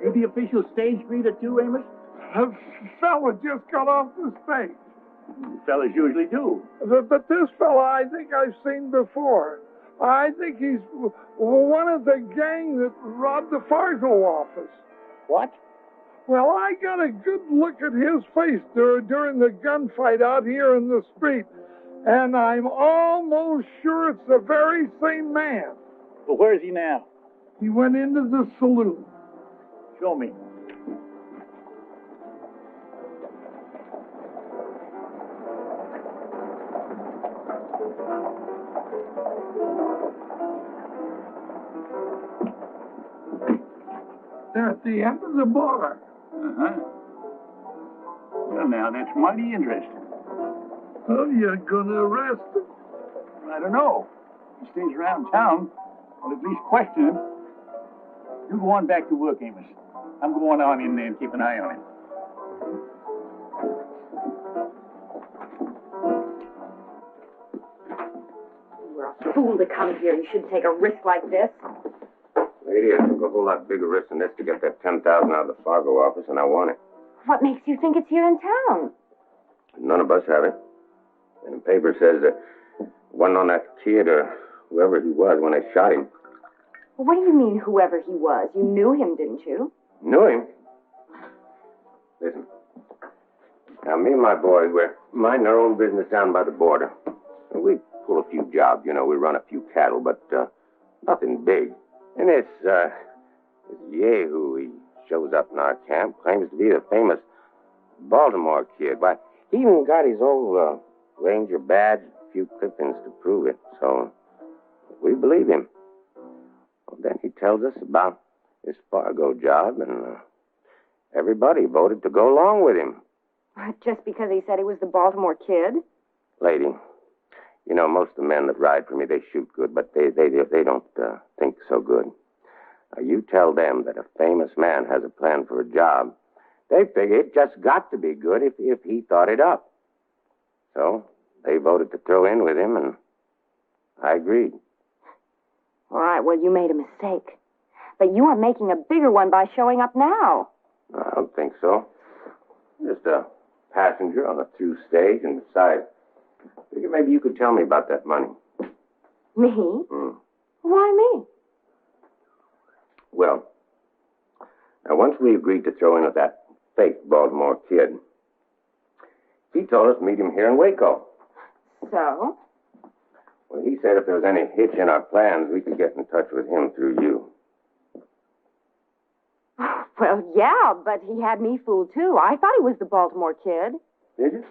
You the official stage greeter too, Amos? A fella just got off the stage. Fellas usually do. But this fella I think I've seen before. I think he's one of the gang that robbed the Fargo office. What? Well, I got a good look at his face during the gunfight out here in the street, and I'm almost sure it's the very same man. Well, where is he now? He went into the saloon. Show me. They're at the end of the bar. Uh-huh. Well, now, that's mighty interesting. Oh, you're gonna arrest him? I don't know. He stays around town. I'll at least question him. You go on back to work, Amos. I'm going on in there and keep an eye on him. You're a fool to come here. You shouldn't take a risk like this. Lady, I took a whole lot bigger risk than this to get that $10,000 out of the Fargo office, and I want it. What makes you think it's here in town? None of us have it. And the paper says that it wasn't on that kid or whoever he was when they shot him. Well, what do you mean, whoever he was? You knew him, didn't you? Knew him? Listen. Now, me and my boys, we're minding our own business down by the border. And we pull a few jobs, you know. We run a few cattle, but nothing big. And this Yahoo, he shows up in our camp, claims to be the famous Baltimore Kid. But he even got his old Ranger badge, a few clippings to prove it. So we believe him. Well, then he tells us about this Fargo job, and everybody voted to go along with him. Just because he said he was the Baltimore Kid? Lady, you know, most of the men that ride for me, they shoot good, but they don't think so good. Now, you tell them that a famous man has a plan for a job, they figure it just got to be good if he thought it up. So they voted to throw in with him, and I agreed. All right, well, you made a mistake. But you are making a bigger one by showing up now. I don't think so. Just a passenger on a through stage, and besides, I figure maybe you could tell me about that money. Me? Hmm. Why me? Well, now once we agreed to throw in with that fake Baltimore Kid, he told us to meet him here in Waco. So? Well, he said if there was any hitch in our plans, we could get in touch with him through you. Well, yeah, but he had me fooled, too. I thought he was the Baltimore Kid. Did you?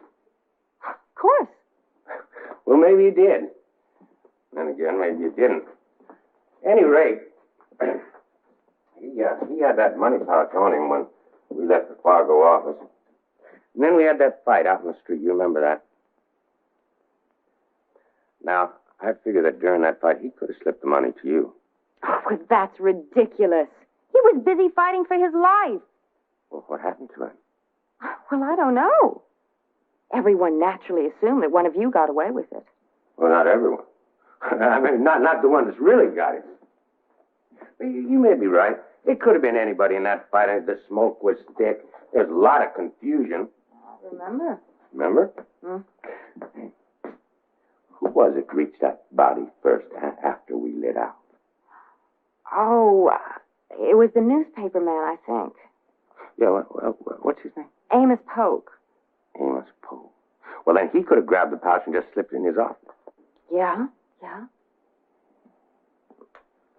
Of course. Well, maybe you did. Then again, maybe you didn't. Any rate, he had that money pouch on him when we left the Fargo office. And then we had that fight out in the street. You remember that? Now, I figure that during that fight, he could have slipped the money to you. Oh, well, that's ridiculous. He was busy fighting for his life. Well, what happened to him? Well, I don't know. Everyone naturally assumed that one of you got away with it. Well, not everyone. I mean, not the one that's really got it. You may be right. It could have been anybody in that fight. The smoke was thick. There's a lot of confusion. Remember? Remember? Hmm? Who was it reached that body first after we lit out? Oh, it was the newspaper man, I think. Yeah, what's his name? Amos Polk. Amos Poe. Well, then he could have grabbed the pouch and just slipped it in his office. Yeah.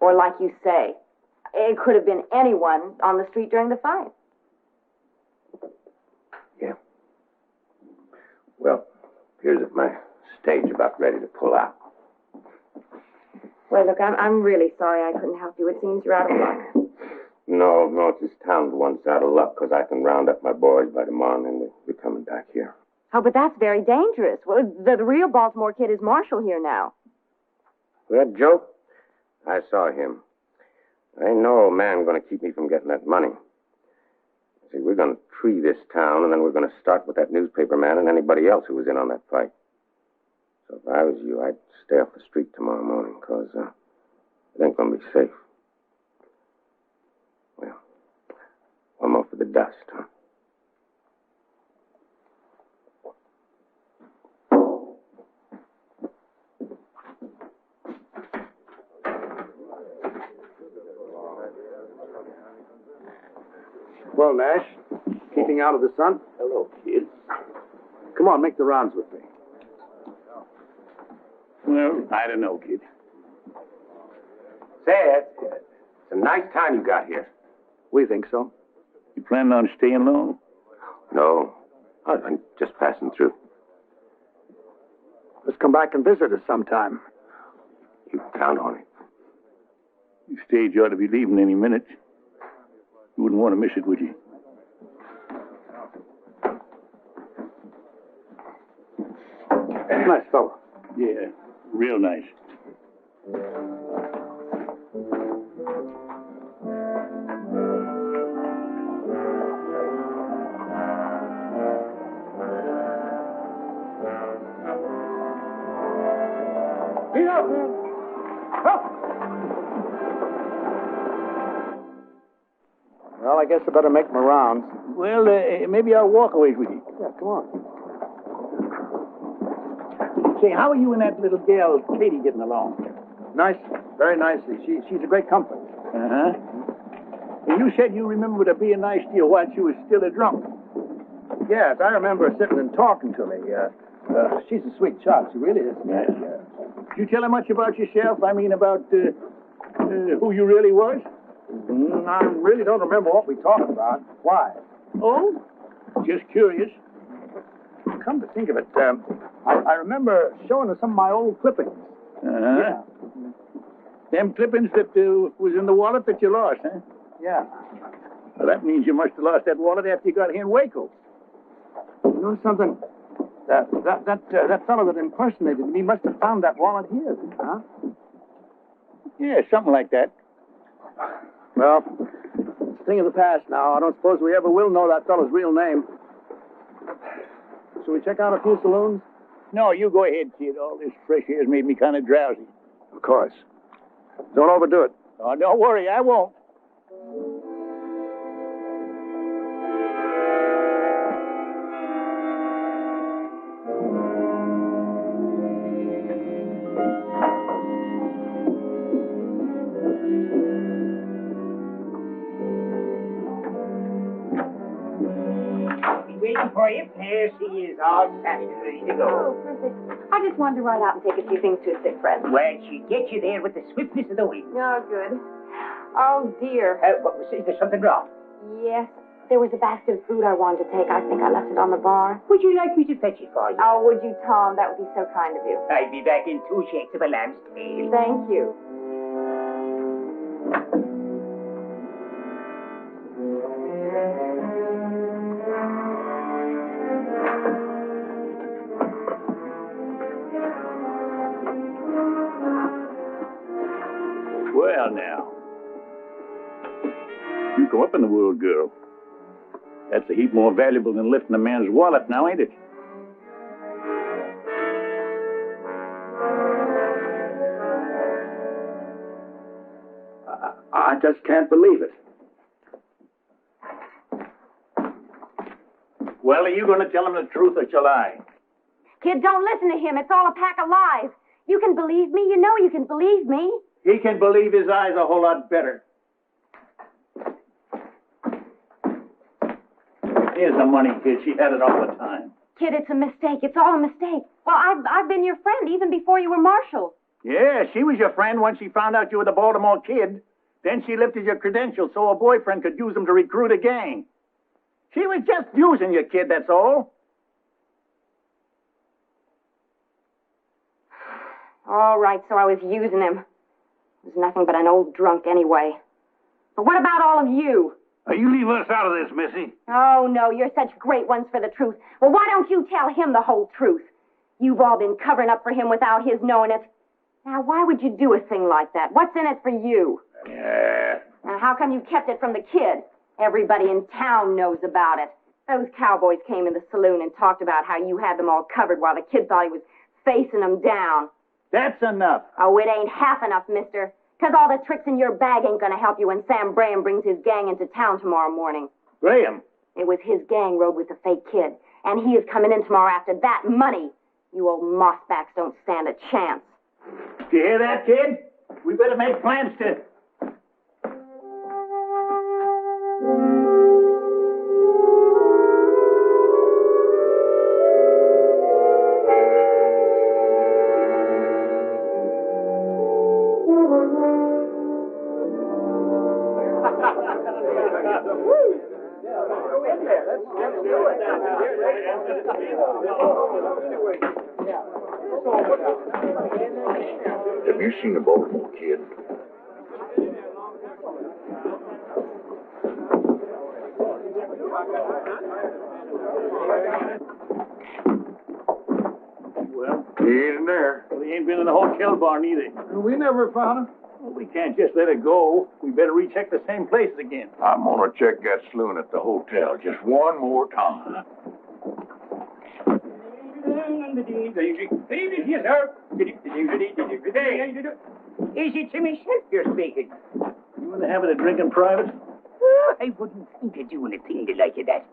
Or like you say, it could have been anyone on the street during the fight. Yeah. Well, here's my stage about ready to pull out. Well, look, I'm really sorry I couldn't help you. It seems you're out of luck. No, it's this town's one side of luck, because I can round up my boys by tomorrow, and then we're coming back here. Oh, but that's very dangerous. Well, the real Baltimore Kid is Marshal here now. That joke? I saw him. Ain't no old man going to keep me from getting that money. See, we're going to tree this town, and then we're going to start with that newspaper man and anybody else who was in on that fight. So if I was you, I'd stay off the street tomorrow morning, because it ain't going to be safe. Well, one more for the dust, huh? Well, Nash, keeping out of the sun? Hello, kid. Come on, make the rounds with me. Well, I don't know, kid. Say, it's a nice time you got here. We think so. You planning on staying long? No, I'm just passing through. Let's come back and visit us sometime. You can count on it. You stage ought to be leaving any minute. You wouldn't want to miss it, would you? Nice fellow. Yeah, real nice. Well, I guess I better make my rounds. Well, maybe I'll walk away with you. Yeah, come on. Say, how are you and that little gal, Katie, getting along? Nice, very nicely. She's a great comfort. Uh-huh. And you said you remembered her being nice to you while she was still a drunk. Yes, I remember her sitting and talking to me. She's a sweet child. She really is. Yeah. Did you tell her much about yourself? I mean, about who you really was? I really don't remember what we talked about. Why? Oh? Just curious. Come to think of it, I remember showing her some of my old clippings. Uh-huh. Yeah. Them clippings that was in the wallet that you lost, huh? Yeah. Well, that means you must have lost that wallet after you got here in Waco. You know something? That fellow that impersonated me must have found that wallet here, huh? Yeah, something like that. Well, it's a thing of the past now. I don't suppose we ever will know that fellow's real name. Shall we check out a few saloons? No, you go ahead, kid. All this fresh air's made me kind of drowsy. Of course. Don't overdo it. Oh, don't worry, I won't. Waiting for you. There she is, all set and ready to go. Oh, perfect. I just wanted to ride out and take a few things to a sick friend. Well, she gets you there with the swiftness of the wind. Oh, good. Oh, dear. Is there something wrong? Yes. There was a basket of food I wanted to take. I think I left it on the bar. Would you like me to fetch it for you? Oh, would you, Tom? That would be so kind of you. I'll be back in 2 shakes of a lamb's tail. Thank you. Well, now. You come up in the world, girl. That's a heap more valuable than lifting a man's wallet now, ain't it? I just can't believe it. Well, are you going to tell him the truth or shall I? Kid, don't listen to him. It's all a pack of lies. You can believe me. You know you can believe me. He can believe his eyes a whole lot better. Here's the money, kid. She had it all the time. Kid, it's a mistake. It's all a mistake. Well, I've been your friend even before you were marshal. Yeah, she was your friend once she found out you were the Baltimore Kid. Then she lifted your credentials so her boyfriend could use them to recruit a gang. She was just using you, kid, that's all. All right, so I was using him. He was nothing but an old drunk anyway. But what about all of you? Are you leaving us out of this, Missy? Oh, no, you're such great ones for the truth. Well, why don't you tell him the whole truth? You've all been covering up for him without his knowing it. Now, why would you do a thing like that? What's in it for you? Yeah. Now, how come you kept it from the kid? Everybody in town knows about it. Those cowboys came in the saloon and talked about how you had them all covered while the kid thought he was facing them down. That's enough. Oh, it ain't half enough, mister. 'Cause all the tricks in your bag ain't gonna help you when Sam Graham brings his gang into town tomorrow morning. Graham? It was his gang rode with the fake kid, and he is coming in tomorrow after that money. You old mossbacks don't stand a chance. Did you hear that, kid? We better make plans to... Have you seen the Baltimore Kid? Well, He ain't in there. well, he ain't been in the hotel barn either. We never found him. Well, we can't just let it go. We better recheck the same places again. I'm gonna check that saloon at the hotel just one more time. Yes, sir. Is it to myself you're speaking? You want to have it a drink in private? Oh, I wouldn't think of doing a thing like that.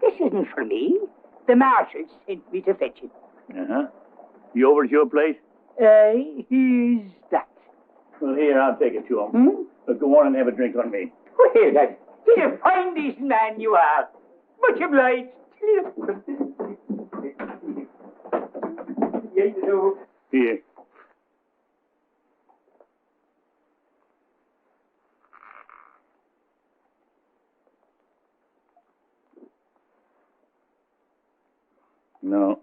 This isn't for me. The marshal sent me to fetch it. Uh-huh. You over at your place? He's that. Well, here, I'll take it to him. Hmm? But go on and have a drink on me. Well, that is a fine, decent man you are. Much obliged. Here. No.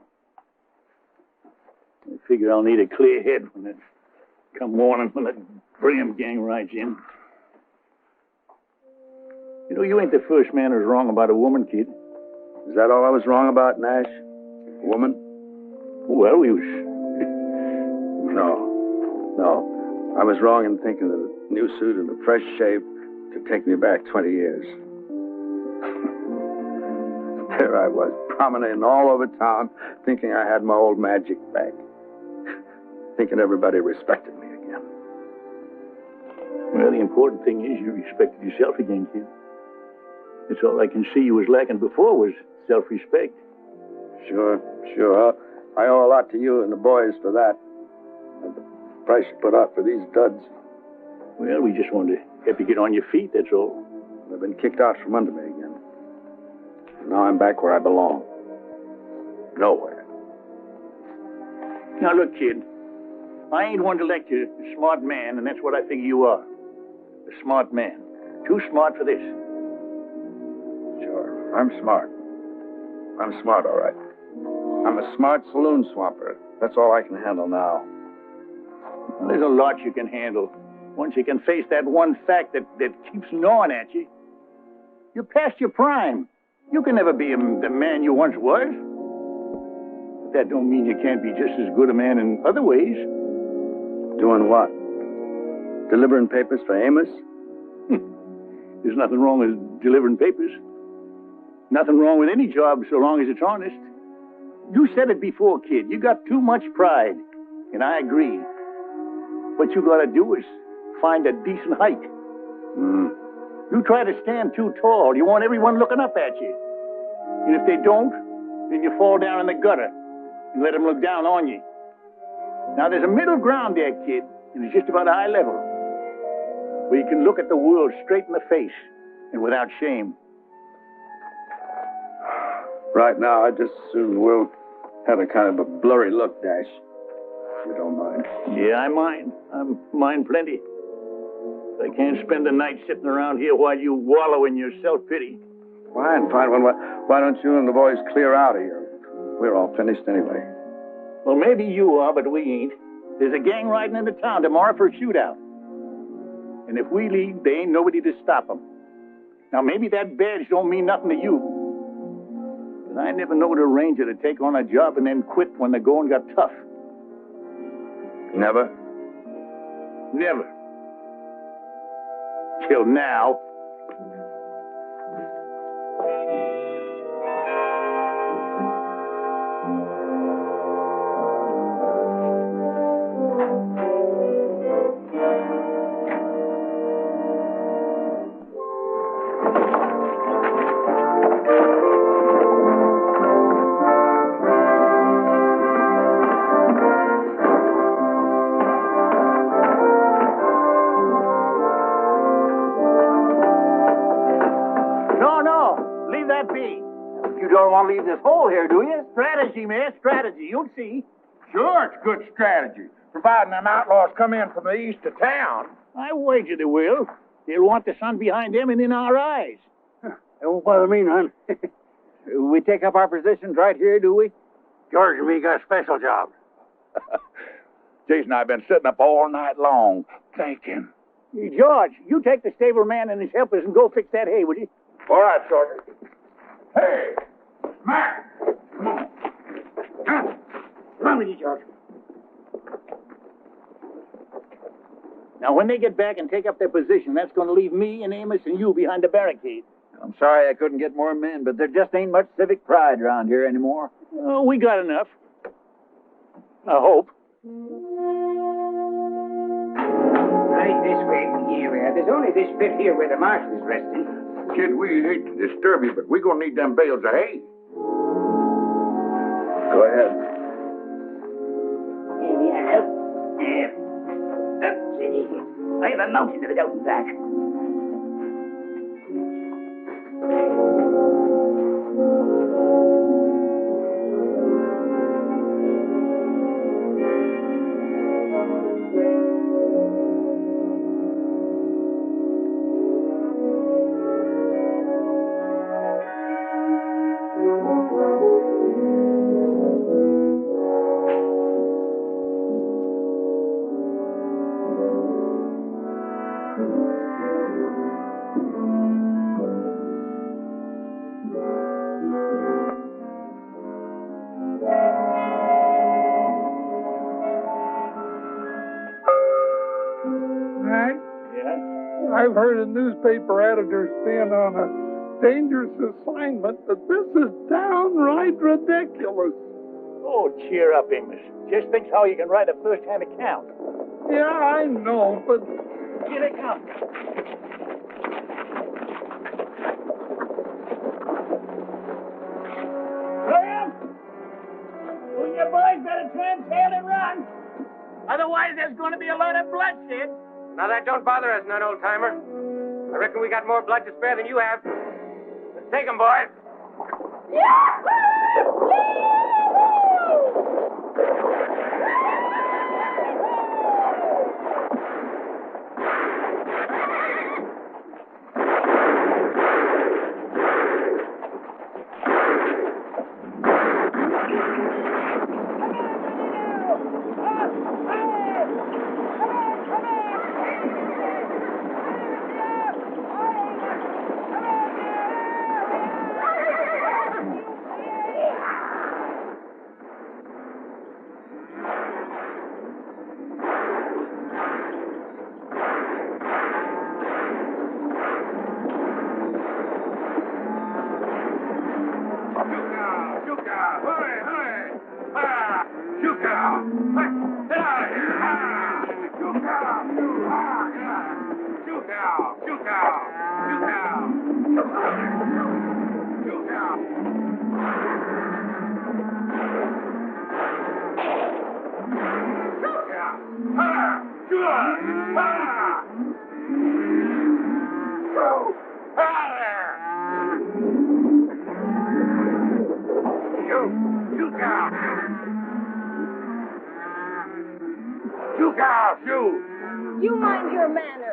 I figure I'll need a clear head when it come morning when the Graham gang rides in. You know, you ain't the first man who's wrong about a woman, kid. Is that all I was wrong about, Nash? Woman? Well, we was... No. I was wrong in thinking that a new suit and a fresh shave could take me back 20 years. There I was, promenading all over town, thinking I had my old magic back. Thinking everybody respected me again. Well, the important thing is you respected yourself again, kid. That's all I can see you was lacking before was self-respect. Sure. I owe a lot to you and the boys for that. And the price you put out for these duds. Well, we just wanted to help you get on your feet, that's all. I've been kicked out from under me again. Now I'm back where I belong. Nowhere. Now, look, kid. I ain't one to lecture a smart man, and that's what I figure you are. A smart man. Too smart for this. Sure, I'm smart. I'm smart, all right. I'm a smart saloon swamper. That's all I can handle now. Well, there's a lot you can handle. Once you can face that one fact that keeps gnawing at you. You're past your prime. You can never be the man you once was. But that don't mean you can't be just as good a man in other ways. Doing what? Delivering papers for Amos? There's nothing wrong with delivering papers. Nothing wrong with any job so long as it's honest. You said it before, kid. You got too much pride. And I agree. What you gotta do is find a decent height. You try to stand too tall. You want everyone looking up at you. And if they don't, then you fall down in the gutter and let them look down on you. Now, there's a middle ground there, kid, and it's just about eye level. where you can look at the world straight in the face and without shame. Right now, I just as soon we'll have a kind of a blurry look, Dash. If you don't mind. Yeah, I mind. I mind plenty. I can't spend the night sitting around here while you wallow in your self-pity. Fine. Why don't you and the boys clear out of here? We're all finished anyway. Well, maybe you are, but we ain't. There's a gang riding into town tomorrow for a shootout. And if we leave, there ain't nobody to stop them. Now, maybe that badge don't mean nothing to you. But I never knowed a ranger to take on a job and then quit when the going got tough. Never? Never. Till now. You don't want to leave this hole here, do you? Strategy, man, strategy. You'll see. Sure, it's good strategy. Providing them outlaws come in from the east of town. I wager they will. They'll want the sun behind them and in our eyes. Don't bother me none. We take up our positions right here, do we? George and me got a special job. Jason and I have been sitting up all night long thinking. Hey, George, you take the stable man and his helpers and go fix that hay, will you? All right, Sergeant. Hey, Mac, come on. Run with you, George. Now, when they get back and take up their position, that's going to leave me and Amos and you behind the barricade. I'm sorry I couldn't get more men, but there just ain't much civic pride around here anymore. Oh, we got enough. I hope. Right this way, here. There's only this bit here where the marshal's resting. Kid, we hate to disturb you, but we're going to need them bales of hay. Go ahead. I have a mountain of it out and back. I've heard of newspaper editors being on a dangerous assignment, but this is downright ridiculous. Oh, cheer up, Amos. Just think how you can write a first-hand account. Yeah, I know, but... Here they come. Graham! Well, you boys better turn tail and run. Otherwise, there's going to be a lot of bloodshed. Now, that don't bother us none, old-timer. I reckon we got more blood to spare than you have. Let's take 'em, boys. shoes. You mind your manners.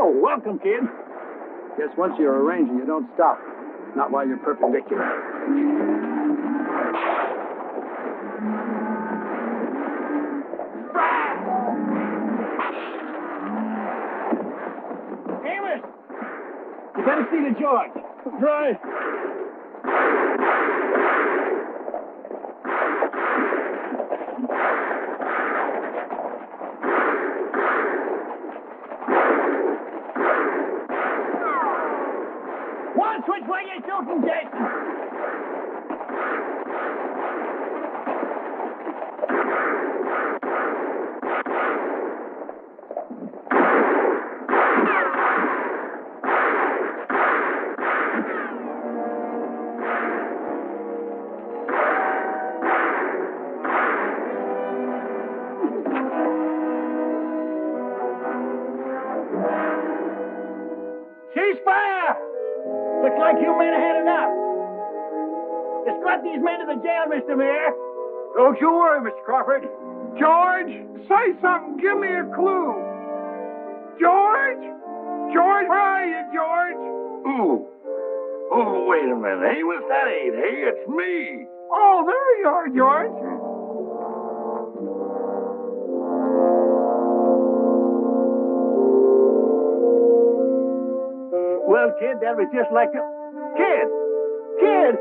Oh, welcome, kid. Guess once you're a ranger, you don't stop. Not while you're perpendicular. Amos! You better see the George. Right. Which way you shooting, Jason? Ceasefire! Looks like you men have had enough. Escort these men to the jail, Mr. Mayor. Don't you worry, Mr. Crawford. George, say something. Give me a clue. George? George, where are you, George? Ooh. Oh, wait a minute. Amos, that ain't he. It's me. Oh, there you are, George. Well, kid, that was just like you. Kid! Kid!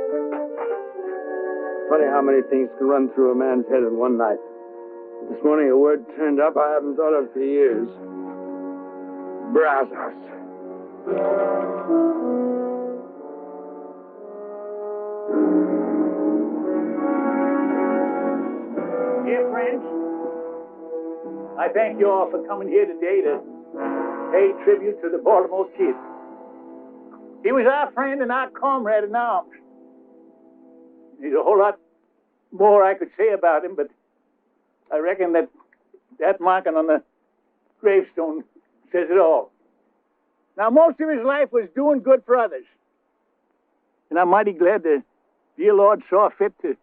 Funny how many things can run through a man's head in one night. This morning a word turned up I haven't thought of for years. Brazos. Dear friends, I thank you all for coming here today to pay tribute to the Baltimore Kid. He was our friend and our comrade in arms. There's a whole lot more I could say about him, but I reckon that marking on the gravestone says it all. Now, most of his life was doing good for others. And I'm mighty glad the dear Lord saw fit to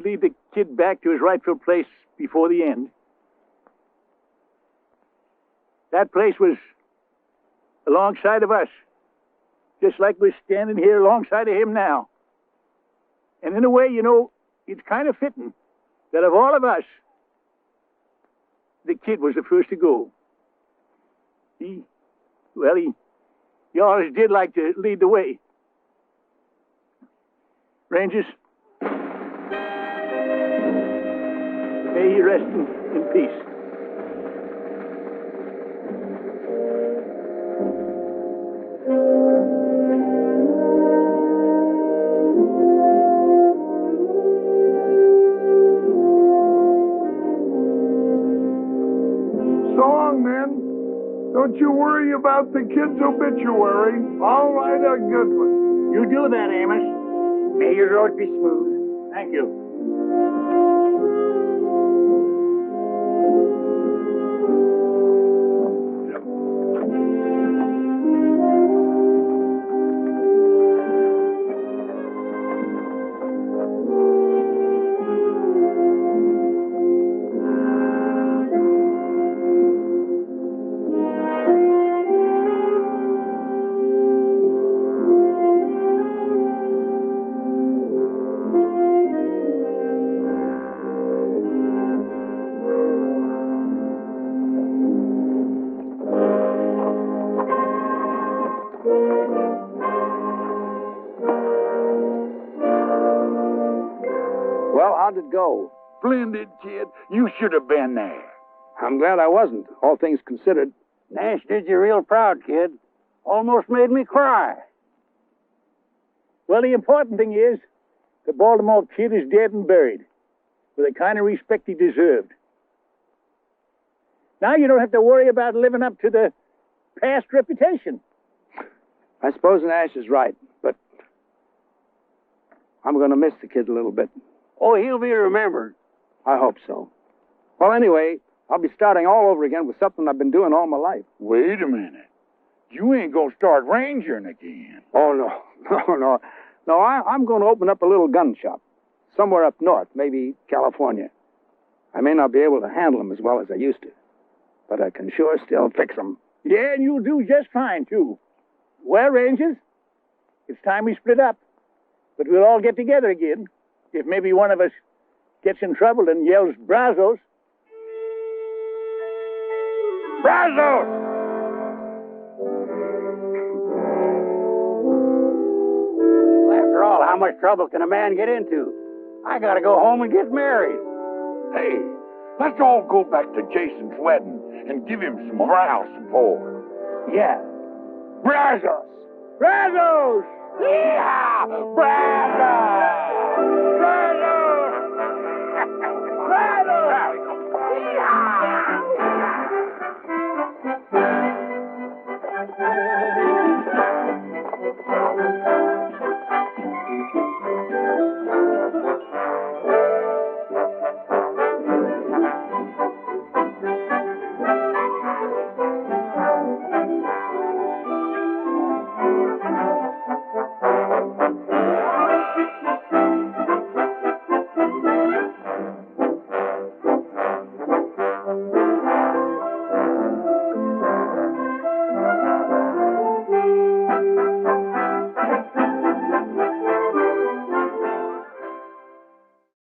lead the kid back to his rightful place before the end. That place was alongside of us, just like we're standing here alongside of him now. And in a way, you know, it's kind of fitting that of all of us, the kid was the first to go. He always did like to lead the way. Rangers, may he rest in peace. Don't you worry about the kid's obituary. I'll write a good one. You do that, Amos. May your road be smooth. Thank you. Well, how'd it go? Splendid, kid. You should have been there. I'm glad I wasn't, all things considered. Nash did you real proud, kid. Almost made me cry. Well, the important thing is the Baltimore Kid is dead and buried with the kind of respect he deserved. Now you don't have to worry about living up to the past reputation. I suppose Nash is right, but I'm going to miss the kid a little bit. Oh, he'll be remembered. I hope so. Well, anyway, I'll be starting all over again with something I've been doing all my life. Wait a minute. You ain't gonna start rangering again. Oh, no. No, I'm going to open up a little gun shop somewhere up north, maybe California. I may not be able to handle them as well as I used to, but I can sure still fix them. Yeah, and you'll do just fine, too. Well, Rangers, it's time we split up. But we'll all get together again if maybe one of us gets in trouble and yells Brazos. Brazos! After all, how much trouble can a man get into? I gotta go home and get married. Hey, let's all go back to Jason's wedding and give him some moral support. Yeah. Brazos! Brazos! Yeah! Brazos!